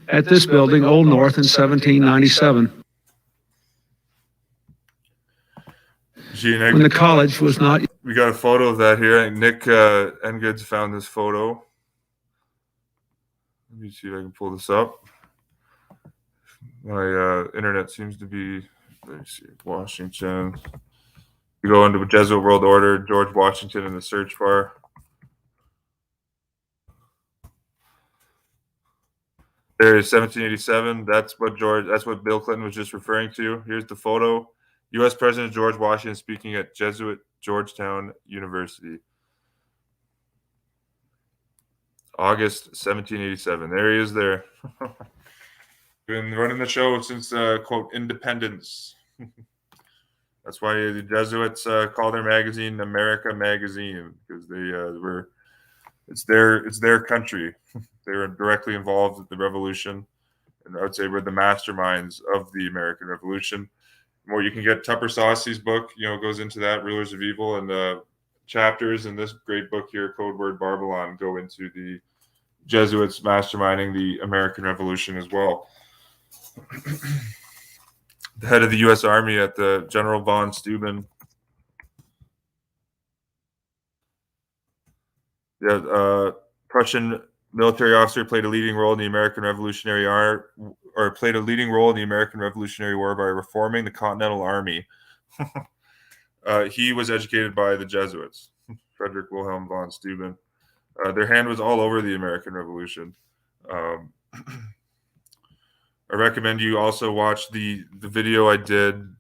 at this building, Old North, in 1797. When the college was not... We got a photo of that here. Nick Engoods found this photo. Let me see if I can pull this up. My internet seems to be... Let me see. Washington. You go into Jesuit World Order, George Washington in the search bar. There is 1787. That's what Bill Clinton was just referring to. Here's the photo. U.S. President George Washington speaking at Jesuit Georgetown University. August 1787. There he is there. Been running the show since, quote, independence. That's why the Jesuits call their magazine America Magazine, because they it's their country. They were directly involved with the revolution, and I would say we're the masterminds of the American Revolution. More, you can get Tupper Saucy's book, goes into that, Rulers of Evil, and chapters in this great book here, Code Word Babylon, go into the Jesuits masterminding the American Revolution as well. The head of the U.S. Army at the General von Steuben. Prussian military officer, played a leading role in the American Revolutionary War by reforming the Continental Army. He was educated by the Jesuits, Frederick Wilhelm von Steuben. Their hand was all over the American Revolution. I recommend you also watch the video I did.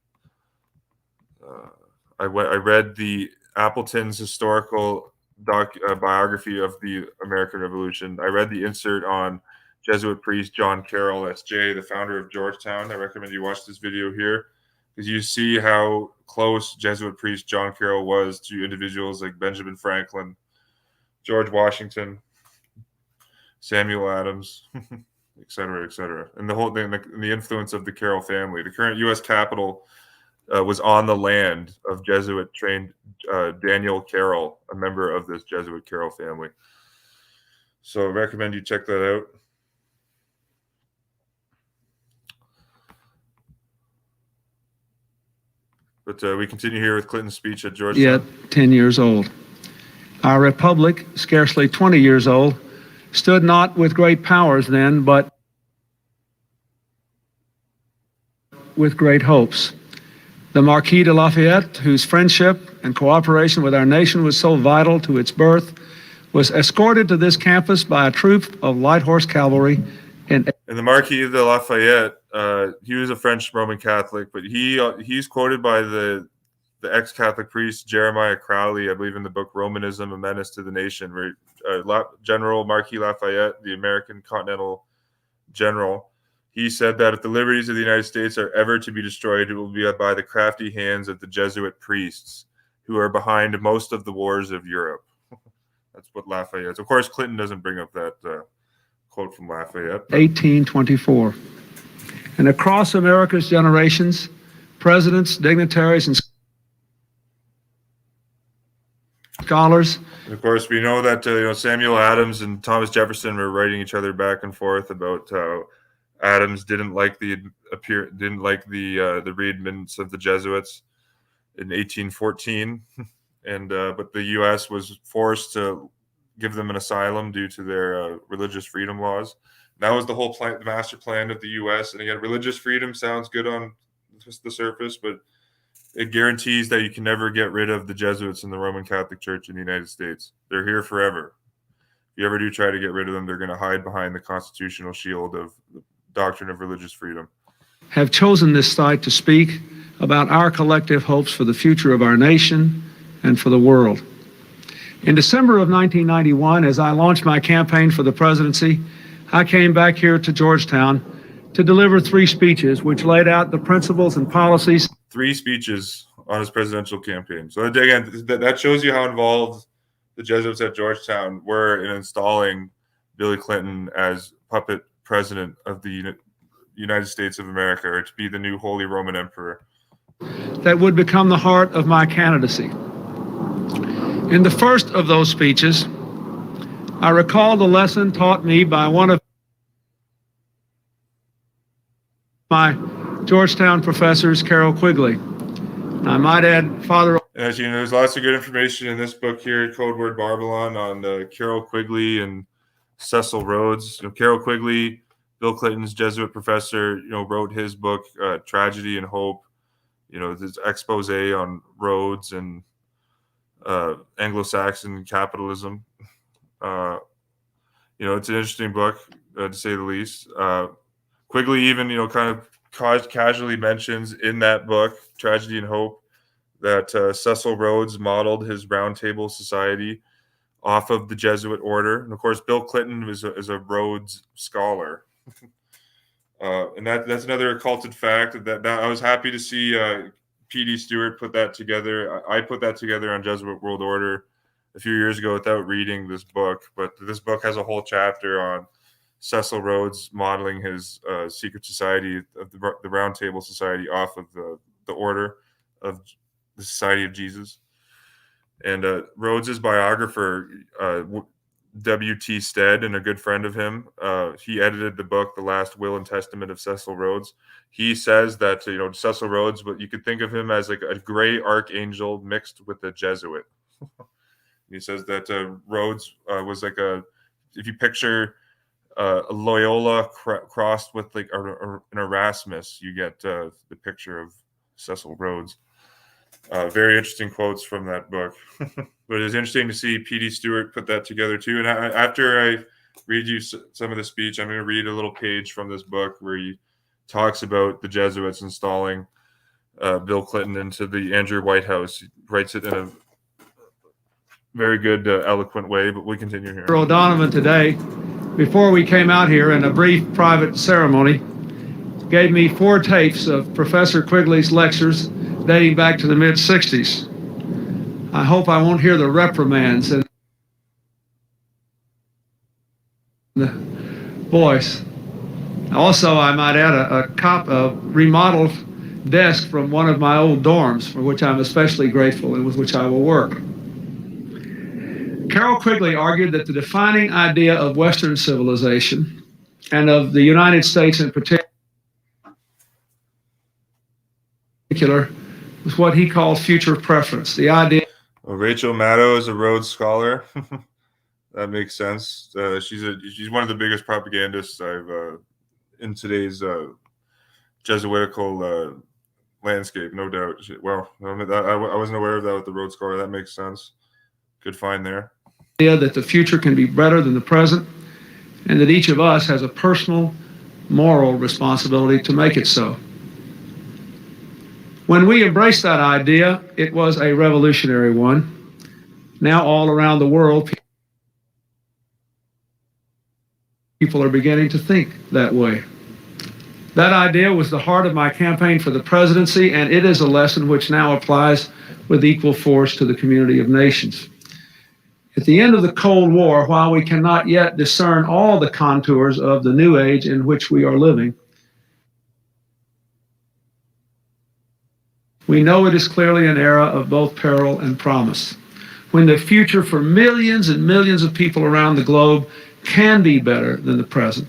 I read the Appleton's historical biography of the American Revolution. I read the insert on Jesuit priest John Carroll, S.J., the founder of Georgetown. I recommend you watch this video here, because you see how close Jesuit priest John Carroll was to individuals like Benjamin Franklin, George Washington, Samuel Adams, et cetera, and the whole thing, the influence of the Carroll family. The current U.S. Capitol was on the land of Jesuit-trained Daniel Carroll, a member of this Jesuit Carroll family. So I recommend you check that out. But we continue here with Clinton's speech at Georgetown. Yet 10 years old. Our republic, scarcely 20 years old, stood not with great powers then, but with great hopes. The Marquis de Lafayette, whose friendship and cooperation with our nation was so vital to its birth, was escorted to this campus by a troop of light horse cavalry. And the Marquis de Lafayette, he was a French Roman Catholic, but he's quoted by the ex-Catholic priest Jeremiah Crowley, I believe, in the book Romanism, A Menace to the Nation, where General Marquis Lafayette, the American Continental General, he said that if the liberties of the United States are ever to be destroyed, it will be by the crafty hands of the Jesuit priests, who are behind most of the wars of Europe. That's what Lafayette. Of course, Clinton doesn't bring up that quote from Lafayette. 1824. And across America's generations, presidents, dignitaries, and scholars. Of course, we know that Samuel Adams and Thomas Jefferson were writing each other back and forth about how Adams didn't like the readments of the Jesuits in 1814, and but the U.S. was forced to give them an asylum due to their religious freedom laws. And that was the whole plan, the master plan of the U.S. And again, religious freedom sounds good on just the surface, but it guarantees that you can never get rid of the Jesuits in the Roman Catholic Church in the United States. They're here forever. If you ever do try to get rid of them, they're going to hide behind the constitutional shield of the doctrine of religious freedom. Have chosen this site to speak about our collective hopes for the future of our nation and for the world. In December of 1991, as I launched my campaign for the presidency, I came back here to Georgetown to deliver 3 speeches which laid out the principles and policies. 3 speeches on his presidential campaign. So again, that shows you how involved the Jesuits at Georgetown were in installing Billy Clinton as puppet president of the United States of America, or to be the new Holy Roman Emperor. That would become the heart of my candidacy. In the first of those speeches, I recalled a lesson taught me by one of my Georgetown professors, Carroll Quigley. I might add, Father. As you know, there's lots of good information in this book here, Code Word Babylon, on Carroll Quigley and Cecil Rhodes. Carroll Quigley, Bill Clinton's Jesuit professor, wrote his book, Tragedy and Hope. This expose on Rhodes and Anglo-Saxon capitalism. It's an interesting book, to say the least. Quigley even, kind of casually mentions in that book, Tragedy and Hope, that Cecil Rhodes modeled his Round Table Society off of the Jesuit order. And of course, Bill Clinton is a Rhodes scholar. And that's another occulted fact that I was happy to see P.D. Stewart put that together. I put that together on Jesuit World Order a few years ago without reading this book. But this book has a whole chapter on Cecil Rhodes modeling his secret society of the Round Table Society off of the order of the Society of Jesus. And Rhodes's biographer, W.T. Stead, and a good friend of him, he edited the book, The Last Will and Testament of Cecil Rhodes. He says that, Cecil Rhodes, but you could think of him as like a gray archangel mixed with a Jesuit. He says that Rhodes was like if you picture a Loyola crossed with like an Erasmus, you get the picture of Cecil Rhodes. Very interesting quotes from that book. But it's interesting to see P.D. Stewart put that together too. And after I read you some of the speech, I'm going to read a little page from this book where he talks about the Jesuits installing Bill Clinton into the Andrew White House. He writes it in a very good, eloquent way, but we continue here. O'Donovan today, before we came out here in a brief private ceremony, gave me 4 tapes of Professor Quigley's lectures dating back to the mid-'60s. I hope I won't hear the reprimands in the voice. Also, I might add a remodeled desk from one of my old dorms, for which I'm especially grateful and with which I will work. Carroll Quigley argued that the defining idea of Western civilization and of the United States in particular was what he called future preference. The idea. Well, Rachel Maddow is a Rhodes scholar. That makes sense. She's one of the biggest propagandists I've in today's Jesuitical landscape, no doubt. I wasn't aware of that with the Rhodes scholar. That makes sense. Good find there. That the future can be better than the present, and that each of us has a personal moral responsibility to make it so. When we embraced that idea, it was a revolutionary one. Now all around the world, people are beginning to think that way. That idea was the heart of my campaign for the presidency, and it is a lesson which now applies with equal force to the community of nations. At the end of the Cold War, while we cannot yet discern all the contours of the new age in which we are living, We know it is clearly an era of both peril and promise, when the future for millions and millions of people around the globe can be better than the present,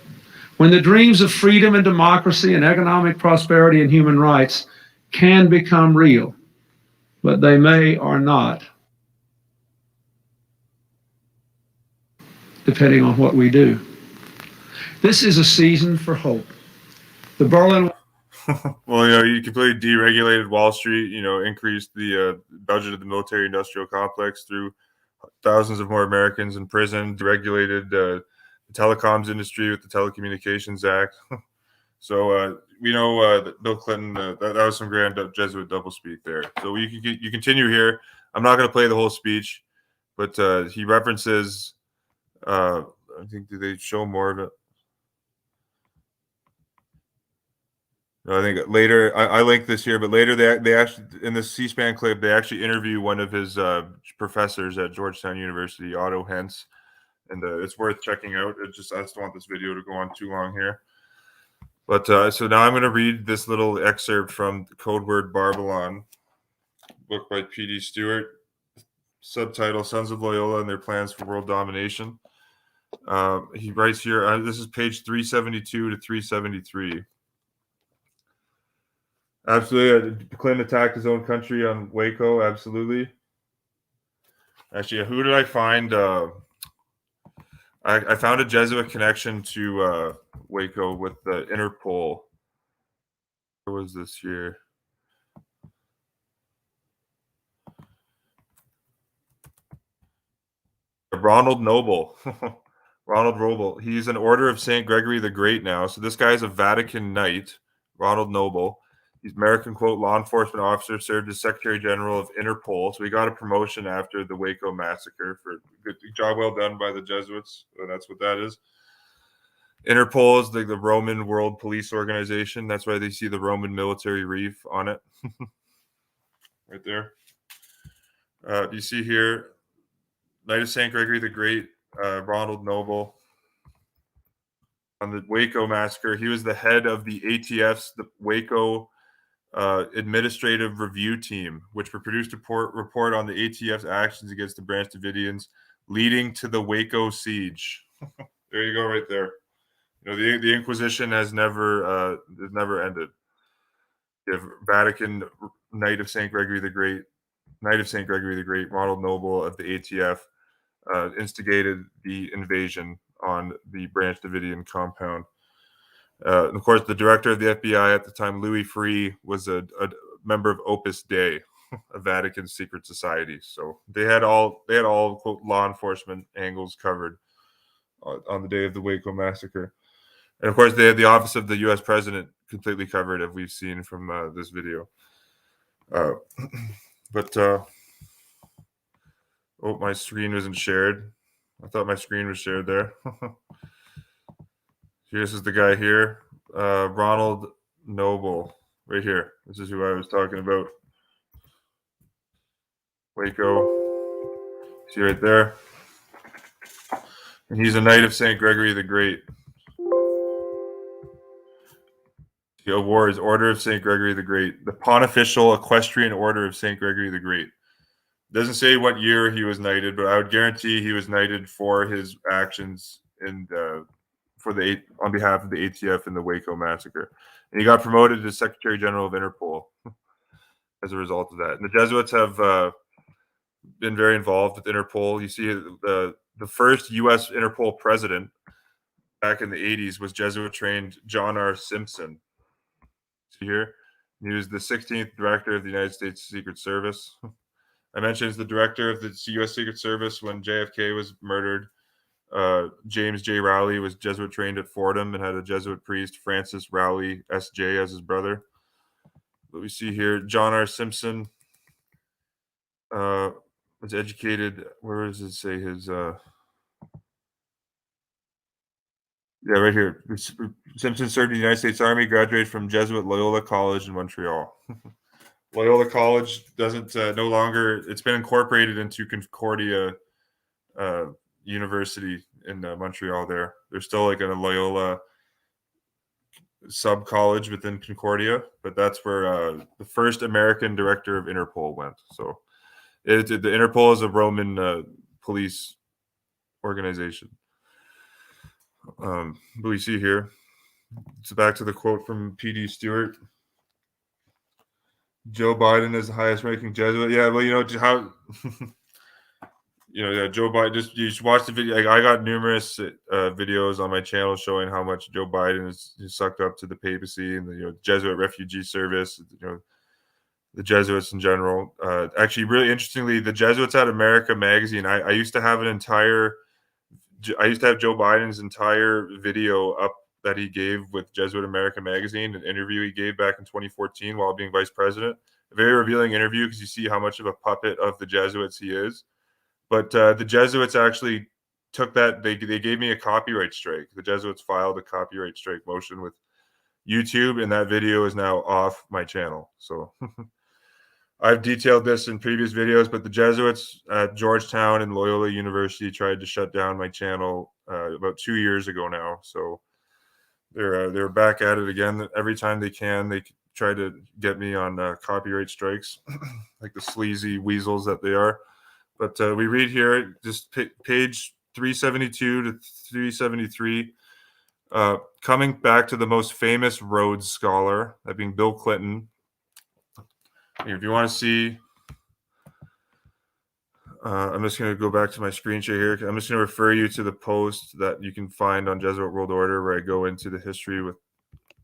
when the dreams of freedom and democracy and economic prosperity and human rights can become real, but they may or not, depending on what we do. This is a season for hope. The Berlin Well, you completely deregulated Wall Street, increased the budget of the military-industrial complex, threw thousands of more Americans in prison, deregulated the telecoms industry with the Telecommunications Act. So we know that Bill Clinton, that was some grand Jesuit doublespeak there. So you continue here. I'm not going to play the whole speech, but he references, I think, do they show more of it? No, I think later, I linked this here, but later they actually, in this C-SPAN clip, they actually interview one of his professors at Georgetown University, Otto Hentz, and it's worth checking out. I just don't want this video to go on too long here. But so now I'm going to read this little excerpt from the Code Word Babylon, book by P.D. Stewart, subtitle Sons of Loyola and Their Plans for World Domination. He writes here, this is page 372 to 373. Absolutely. Clinton attacked his own country on Waco. Absolutely. Actually, who did I find? I found a Jesuit connection to Waco with the Interpol. Where was this here? Ronald Noble. Ronald Noble. He's an Order of St. Gregory the Great now. So this guy's a Vatican Knight, Ronald Noble. He's American, quote, law enforcement officer, served as Secretary General of Interpol. So he got a promotion after the Waco massacre for good job well done by the Jesuits. So that's what that is. Interpol is the Roman World Police Organization. That's why they see the Roman military reef on it. Right there. You see here, Knight of St. Gregory the Great, Ronald Noble. On the Waco massacre, he was the head of the ATF's, the Waco Administrative Review Team, which produced a report on the ATF's actions against the Branch Davidians, leading to the Waco siege. There you go, right there. The Inquisition has never ended. You have Vatican Knight of St. Gregory the Great, Ronald Noble of the ATF, instigated the invasion on the Branch Davidian compound. And of course, the director of the FBI at the time, Louis Freeh, was a member of Opus Dei, a Vatican secret society. So they had all quote law enforcement angles covered on the day of the Waco massacre. And of course, they had the office of the U.S. president completely covered, as we've seen from this video. But oh, my screen wasn't shared. I thought my screen was shared there. This is the guy here, Ronald Noble, right here. This is who I was talking about. Waco. See right there. And he's a Knight of St. Gregory the Great. The award is Order of St. Gregory the Great, the Pontifical Equestrian Order of St. Gregory the Great. It doesn't say what year he was knighted, but I would guarantee he was knighted for his actions in on behalf of the ATF in the Waco massacre. And he got promoted to Secretary General of Interpol as a result of that. And the Jesuits have been very involved with Interpol. You see the first U.S. Interpol president back in the 80s was Jesuit-trained John R. Simpson. See here? He was the 16th director of the United States Secret Service. I mentioned he's the director of the U.S. Secret Service when JFK was murdered. James J. Rowley was Jesuit trained at Fordham and had a Jesuit priest, Francis Rowley S.J., as his brother. What we see here, John R. Simpson was educated. Where does it say his? Yeah, right here. Simpson served in the United States Army, graduated from Jesuit Loyola College in Montreal. Loyola College doesn't no longer. It's been incorporated into Concordia University in Montreal. There's still like a Loyola sub college within Concordia, but that's where the first American director of Interpol went. So the Interpol is a Roman police organization. But we see here, it's back to the quote from P.D. Stewart. Joe Biden is the highest ranking Jesuit. Yeah, well, how Joe Biden, you should watch the video. I got numerous videos on my channel showing how much Joe Biden is sucked up to the papacy and the Jesuit refugee service, the Jesuits in general. Actually, really interestingly, the Jesuits at America magazine, I used to have Joe Biden's entire video up that he gave with Jesuit America magazine, an interview he gave back in 2014 while being vice president. A very revealing interview because you see how much of a puppet of the Jesuits he is. But the Jesuits actually took that. They gave me a copyright strike. The Jesuits filed a copyright strike motion with YouTube, and that video is now off my channel. So I've detailed this in previous videos, but the Jesuits at Georgetown and Loyola University tried to shut down my channel about 2 years ago now. So they're back at it again. Every time they can, they try to get me on copyright strikes, like the sleazy weasels that they are. But we read here, just page 372 to 373, coming back to the most famous Rhodes Scholar, that being Bill Clinton. If you want to see, I'm just going to go back to my screen share here. I'm just going to refer you to the post that you can find on Jesuit World Order, where I go into the history with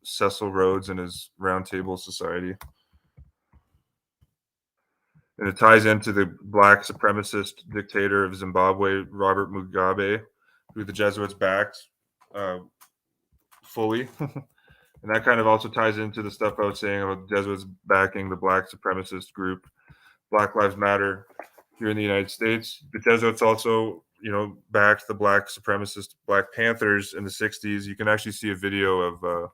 Cecil Rhodes and his Roundtable Society. And it ties into the black supremacist dictator of Zimbabwe, Robert Mugabe, who the Jesuits backed fully. And that kind of also ties into the stuff I was saying about the Jesuits backing the black supremacist group, Black Lives Matter, here in the United States. The Jesuits also, backed the black supremacist Black Panthers in the 60s. You can actually see a video of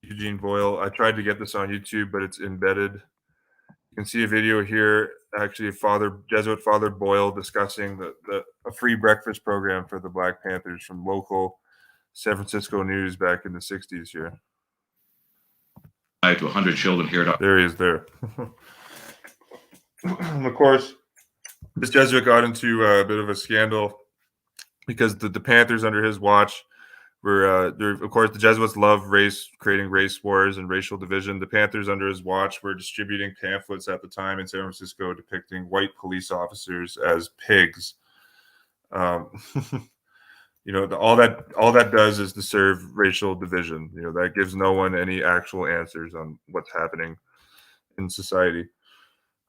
Eugene Boyle. I tried to get this on YouTube, but it's embedded. You can see a video here, actually, Jesuit Father Boyle discussing a free breakfast program for the Black Panthers from local San Francisco news back in the 60s here. To 100 children here. There he is there. Of course, this Jesuit got into a bit of a scandal because the Panthers under his watch were, of course, the Jesuits love creating race wars and racial division. The Panthers under his watch were distributing pamphlets at the time in San Francisco depicting white police officers as pigs. All that does is to serve racial division. That gives no one any actual answers on what's happening in society.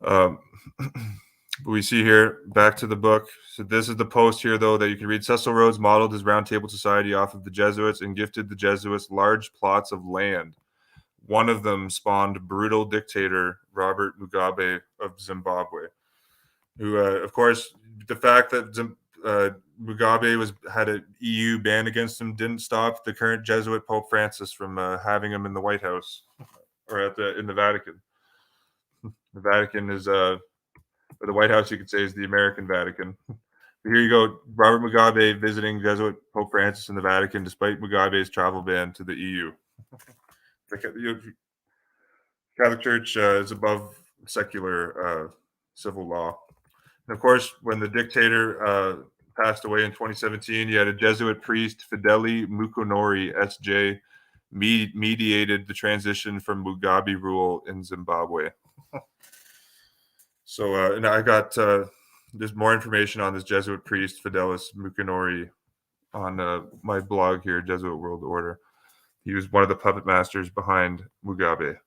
But we see here, back to the book. So this is the post here, though, that you can read. Cecil Rhodes modeled his Roundtable Society off of the Jesuits and gifted the Jesuits large plots of land. One of them spawned brutal dictator Robert Mugabe of Zimbabwe, who, of course, the fact that Mugabe had an EU ban against him didn't stop the current Jesuit Pope Francis from having him in the White House or in the Vatican. The Vatican is, or the White House, you could say, is the American Vatican. But here you go, Robert Mugabe visiting Jesuit Pope Francis in the Vatican, despite Mugabe's travel ban to the EU. The Catholic Church is above secular civil law. And of course, when the dictator passed away in 2017, you had a Jesuit priest, Fideli Mukonori, S.J., mediated the transition from Mugabe rule in Zimbabwe. So, and I got there's more information on this Jesuit priest, Fidelis Mukonori, on my blog here, Jesuit World Order. He was one of the puppet masters behind Mugabe.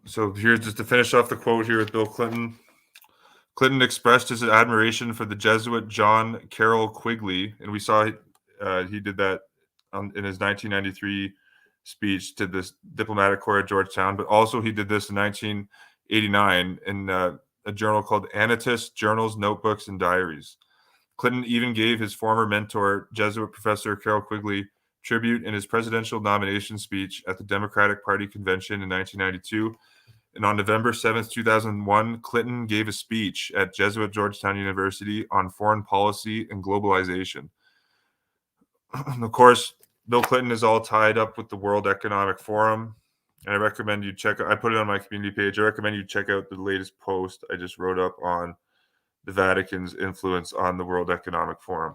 So here's just to finish off the quote here with Bill Clinton. Clinton expressed his admiration for the Jesuit John Carroll Quigley, and we saw he did that in his 1993 speech to the diplomatic corps at Georgetown, but also he did this in 1989 in a journal called Anatus Journals, Notebooks, and Diaries. Clinton even gave his former mentor, Jesuit professor Carroll Quigley, tribute in his presidential nomination speech at the Democratic Party convention in 1992. And on November 7th, 2001, Clinton gave a speech at Jesuit Georgetown University on foreign policy and globalization. Of course, Bill Clinton is all tied up with the World Economic Forum. And I recommend you I put it on my community page. I recommend you check out the latest post I just wrote up on the Vatican's influence on the World Economic Forum.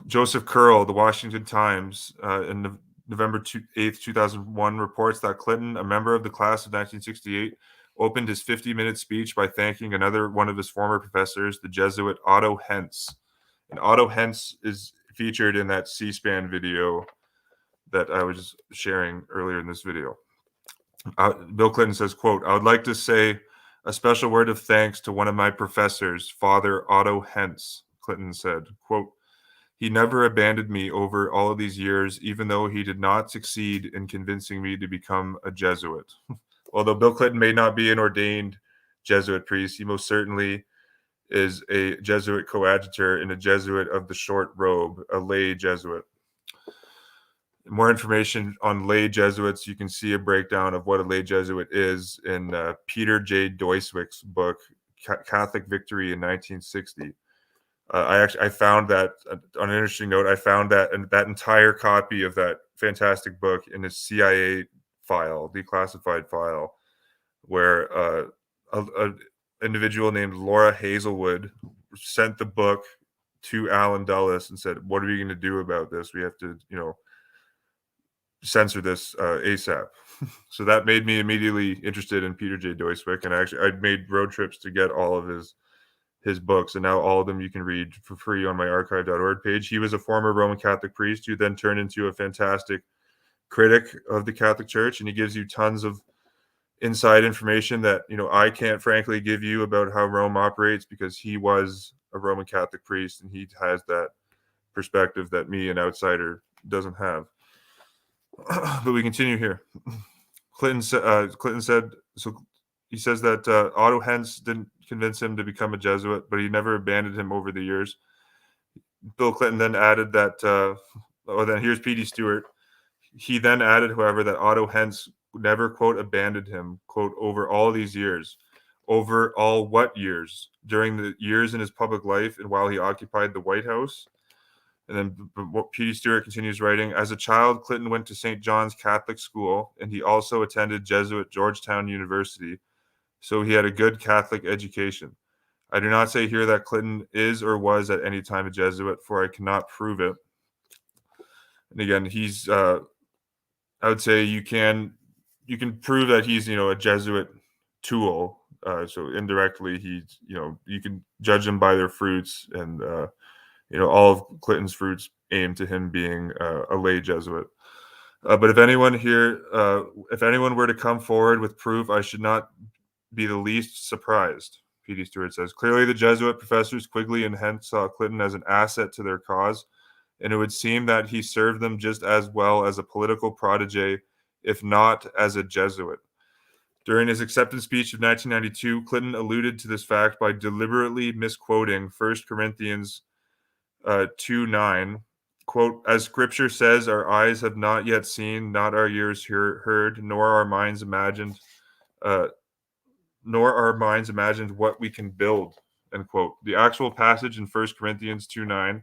Joseph Curl, the Washington Times, in November 8th, 2001, reports that Clinton, a member of the class of 1968, opened his 50-minute speech by thanking another one of his former professors, the Jesuit Otto Hentz. And Otto Hentz is featured in that C-SPAN video that I was sharing earlier in this video. Bill Clinton says, quote, "I would like to say a special word of thanks to one of my professors, Father Otto Hentz," Clinton said, quote, "He never abandoned me over all of these years, even though he did not succeed in convincing me to become a Jesuit." Although Bill Clinton may not be an ordained Jesuit priest, he most certainly is a Jesuit coadjutor and a Jesuit of the short robe, a lay Jesuit. More information on lay Jesuits, you can see a breakdown of what a lay Jesuit is in Peter J. Doiswick's book, Catholic Victory in 1960. I found that, on an interesting note, I found that entire copy of that fantastic book in a CIA file, declassified file, where an individual named Laura Hazelwood sent the book to Alan Dulles and said, "What are we going to do about this? We have to, censor this ASAP." So that made me immediately interested in Peter J. Doiswick, and I made road trips to get all of his books, and now all of them you can read for free on my archive.org page. He was a former Roman Catholic priest who then turned into a fantastic critic of the Catholic Church, and he gives you tons of inside information that I can't frankly give you about how Rome operates, because he was a Roman Catholic priest and he has that perspective that me, an outsider, doesn't have. But we continue here. Clinton said, so he says that Otto Hentz didn't convince him to become a Jesuit, but he never abandoned him over the years. Bill Clinton then added that, then here's P.D. Stewart. He then added, however, that Otto Hentz never, quote, abandoned him, quote, over all these years. Over all what years? During the years in his public life and while he occupied the White House? And then P.D. Stewart continues writing, "As a child, Clinton went to St. John's Catholic School, and he also attended Jesuit Georgetown University, so he had a good Catholic education. I do not say here that Clinton is or was at any time a Jesuit, for I cannot prove it." And again, he's, I would say you can prove that he's, a Jesuit tool. So indirectly, he's, you can judge them by their fruits, and all of Clinton's fruits aim to him being a lay Jesuit. But if anyone were to come forward with proof, I should not be the least surprised, P.D. Stewart says. Clearly, the Jesuit professors Quigley and Hentz saw Clinton as an asset to their cause, and it would seem that he served them just as well as a political protege, if not as a Jesuit. During his acceptance speech of 1992, Clinton alluded to this fact by deliberately misquoting 1 Corinthians 2:9, quote, "As scripture says, our eyes have not yet seen, not our ears heard, nor our minds imagined what we can build," end quote. The actual passage in 1 Corinthians 2:9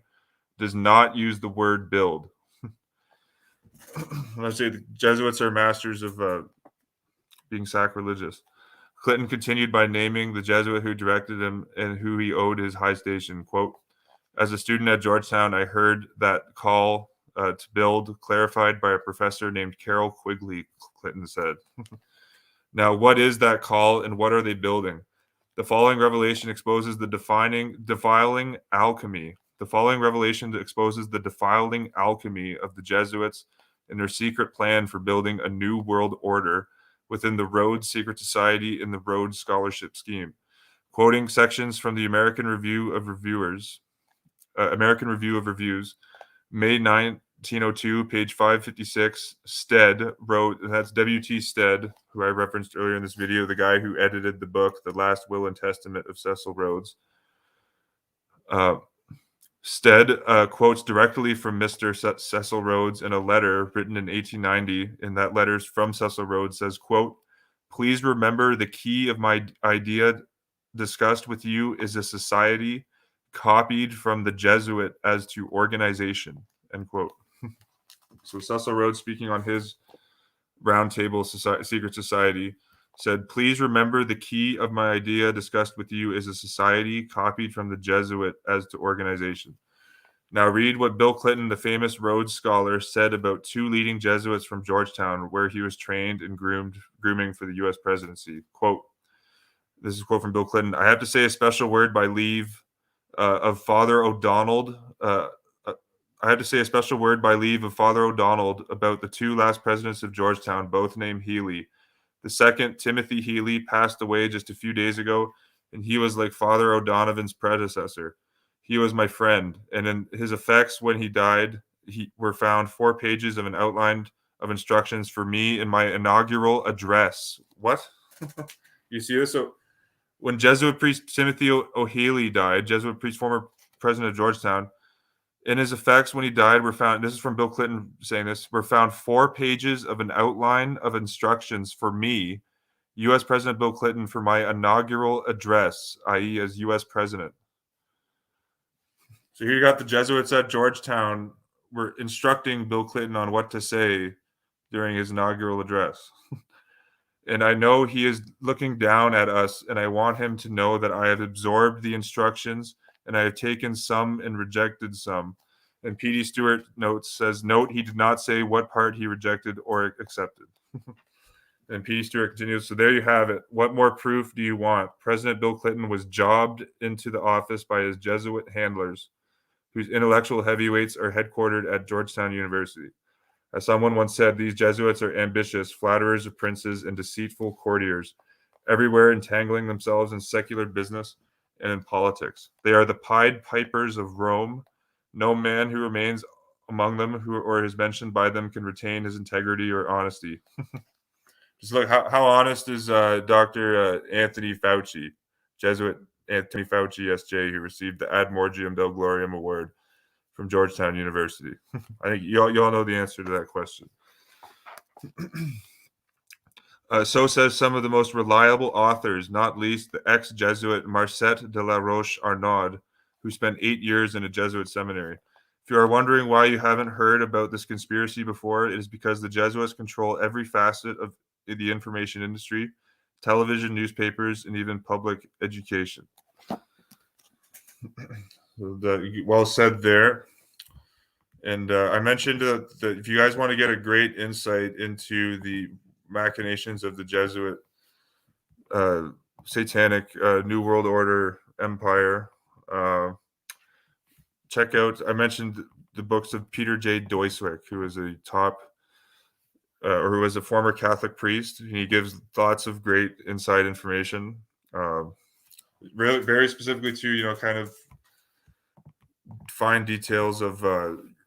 does not use the word build. Let's say the Jesuits are masters of being sacrilegious. Clinton continued by naming the Jesuit who directed him and who he owed his high station, quote, "As a student at Georgetown, I heard that call to build clarified by a professor named Carol Quigley," Clinton said. Now, what is that call and what are they building? The following revelation exposes the defiling alchemy. The following revelation exposes the defiling alchemy of the Jesuits and their secret plan for building a new world order within the Rhodes Secret Society and the Rhodes Scholarship Scheme. Quoting sections from the American Review of Reviews, May 1902, page 556, Stead wrote, and that's W.T. Stead, who I referenced earlier in this video, the guy who edited the book, The Last Will and Testament of Cecil Rhodes. Stead quotes directly from Mr. Cecil Rhodes in a letter written in 1890, and that letter from Cecil Rhodes says, quote, "Please remember the key of my idea discussed with you is a society copied from the Jesuit as to organization, end quote. So Cecil Rhodes, speaking on his roundtable secret society, said, please remember the key of my idea discussed with you is a society copied from the Jesuit as to organization. Now read what Bill Clinton, the famous Rhodes Scholar, said about two leading Jesuits from Georgetown, where he was trained and grooming for the U.S. presidency. Quote, this is a quote from Bill Clinton. I have to say a special word by leave of Father O'Donnell. I have to say a special word by leave of Father O'Donnell about the two last presidents of Georgetown, both named Healy. The second, Timothy Healy, passed away just a few days ago, and he was like Father O'Donovan's predecessor. He was my friend, and in his effects when he died, were found 4 pages of an outline of instructions for me in my inaugural address. What? You see this? So when Jesuit priest Timothy O'Haley died, Jesuit priest, former president of Georgetown, in his effects when he died were found, this is from Bill Clinton saying this, were found 4 pages of an outline of instructions for me, U.S. President Bill Clinton, for my inaugural address, i.e. as U.S. president. So here you got the Jesuits at Georgetown were instructing Bill Clinton on what to say during his inaugural address. And I know he is looking down at us, and I want him to know that I have absorbed the instructions, and I have taken some and rejected some. And P.D. Stewart says, note, he did not say what part he rejected or accepted. And P.D. Stewart continues, so there you have it. What more proof do you want? President Bill Clinton was jobbed into the office by his Jesuit handlers, whose intellectual heavyweights are headquartered at Georgetown University. As someone once said, these Jesuits are ambitious, flatterers of princes, and deceitful courtiers, everywhere entangling themselves in secular business and in politics. They are the Pied Pipers of Rome. No man who remains among them or is mentioned by them can retain his integrity or honesty. Just look, how honest is Dr. Anthony Fauci, Jesuit Anthony Fauci, SJ, who received the Ad Morgium Del Gloriam Award from Georgetown University. I think you all know the answer to that question. So says some of the most reliable authors, not least the ex-Jesuit Marcette de la Roche Arnaud, who spent 8 years in a Jesuit seminary. If you are wondering why you haven't heard about this conspiracy before, it is because the Jesuits control every facet of the information industry, television, newspapers, and even public education. Well said there. And I mentioned that if you guys want to get a great insight into the machinations of the Jesuit satanic New World Order empire, check out, I mentioned the books of Peter J. Doiswick, who is a top or who was a former Catholic priest. He gives lots of great inside information, really very specifically to, kind of fine details of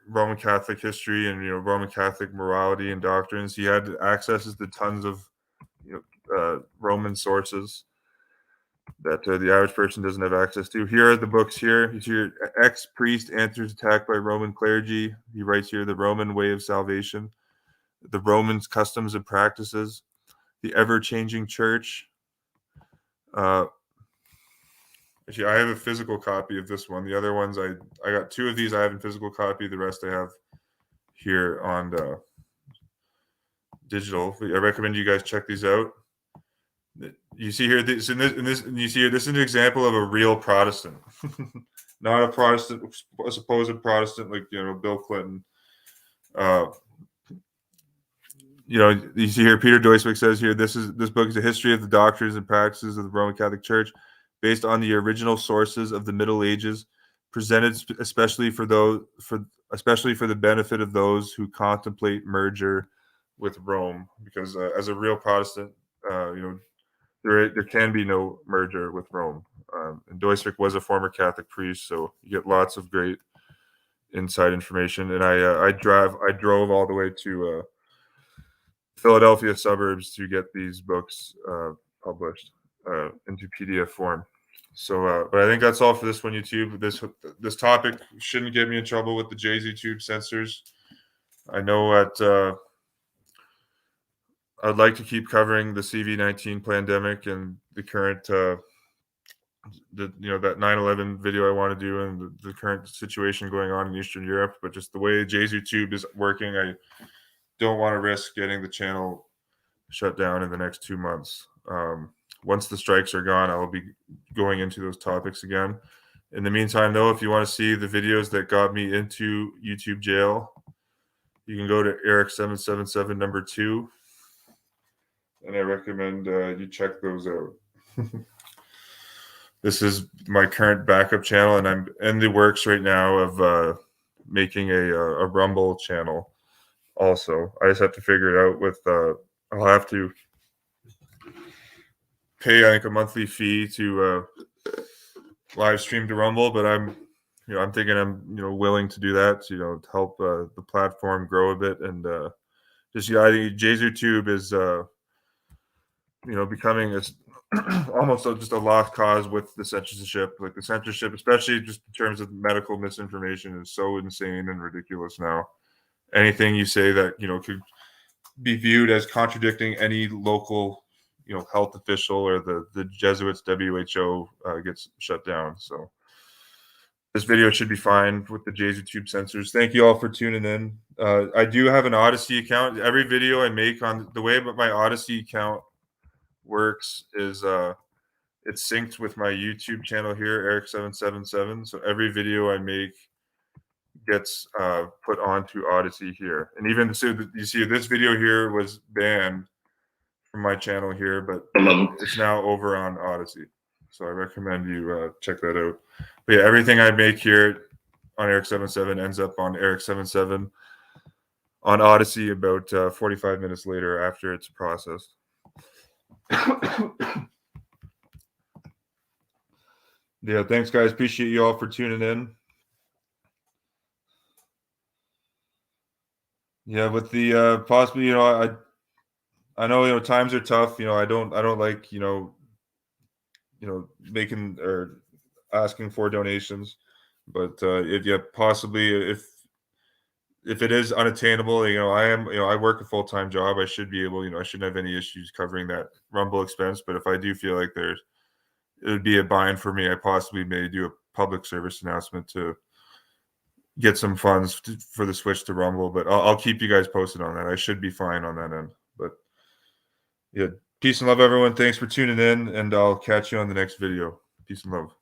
Roman Catholic history and Roman Catholic morality and doctrines. He had access to tons of Roman sources that the average person doesn't have access to. Here are the books here. You see your ex-priest answers attack by Roman clergy. He writes here, The Roman Way of Salvation, The Romans' Customs and Practices, The Ever-Changing Church. Actually, I have a physical copy of this one. The other ones, I got 2 of these I have in physical copy. The rest I have here on the digital. I recommend you guys check these out. You see here, this is an example of a real Protestant, not a Protestant, a supposed Protestant like Bill Clinton. You see here, Peter Doiswick says here, this book is a history of the doctrines and practices of the Roman Catholic Church, based on the original sources of the Middle Ages, presented especially for the benefit of those who contemplate merger with Rome. Because as a real Protestant, there can be no merger with Rome. And Doiswick was a former Catholic priest, so you get lots of great inside information. And I drove all the way to Philadelphia suburbs to get these books published into PDF form. So, but I think that's all for this one, YouTube. This topic shouldn't get me in trouble with the JZTube censors. I know that I'd like to keep covering the CV-19 pandemic and the current that 9/11 video I want to do and the current situation going on in Eastern Europe, but just the way JSUTube is working, I don't want to risk getting the channel shut down in the next 2 months. Once the strikes are gone, I'll be going into those topics again. In the meantime, though, if you want to see the videos that got me into YouTube jail, you can go to Eric777 number 2, and I recommend you check those out. This is my current backup channel, and I'm in the works right now of making a Rumble channel. Also, I just have to figure it out with. I'll have to pay, I think, a monthly fee to live stream to Rumble, but I'm thinking I'm willing to do that to help the platform grow a bit, and just I think JSUTube is becoming almost just a lost cause with the censorship. Like the censorship, especially just in terms of medical misinformation, is so insane and ridiculous now. Anything you say that could be viewed as contradicting any local health official or the Jesuits, WHO, gets shut down. So this video should be fine with the JSUTube censors. Thank you all for tuning in. I do have an Odyssey account. Every video I make on the way my Odyssey account works is it's synced with my YouTube channel here, Eric777. So every video I make gets put onto Odyssey here. And even so, you see this video here was banned from my channel here, but it's now over on Odyssey. So I recommend you check that out. But yeah, everything I make here on Eric77 ends up on Eric77 on Odyssey about 45 minutes later after it's processed. Yeah, thanks guys. Appreciate you all for tuning in. Yeah, with the possibly, I know times are tough. I don't like making or asking for donations, but possibly if it is unattainable, I work a full-time job. I should be able, I shouldn't have any issues covering that Rumble expense. But if I do feel like it would be a bind for me, I possibly may do a public service announcement to get some funds for the switch to Rumble. But I'll keep you guys posted on that. I should be fine on that end. But yeah, peace and love, everyone. Thanks for tuning in, and I'll catch you on the next video. Peace and love.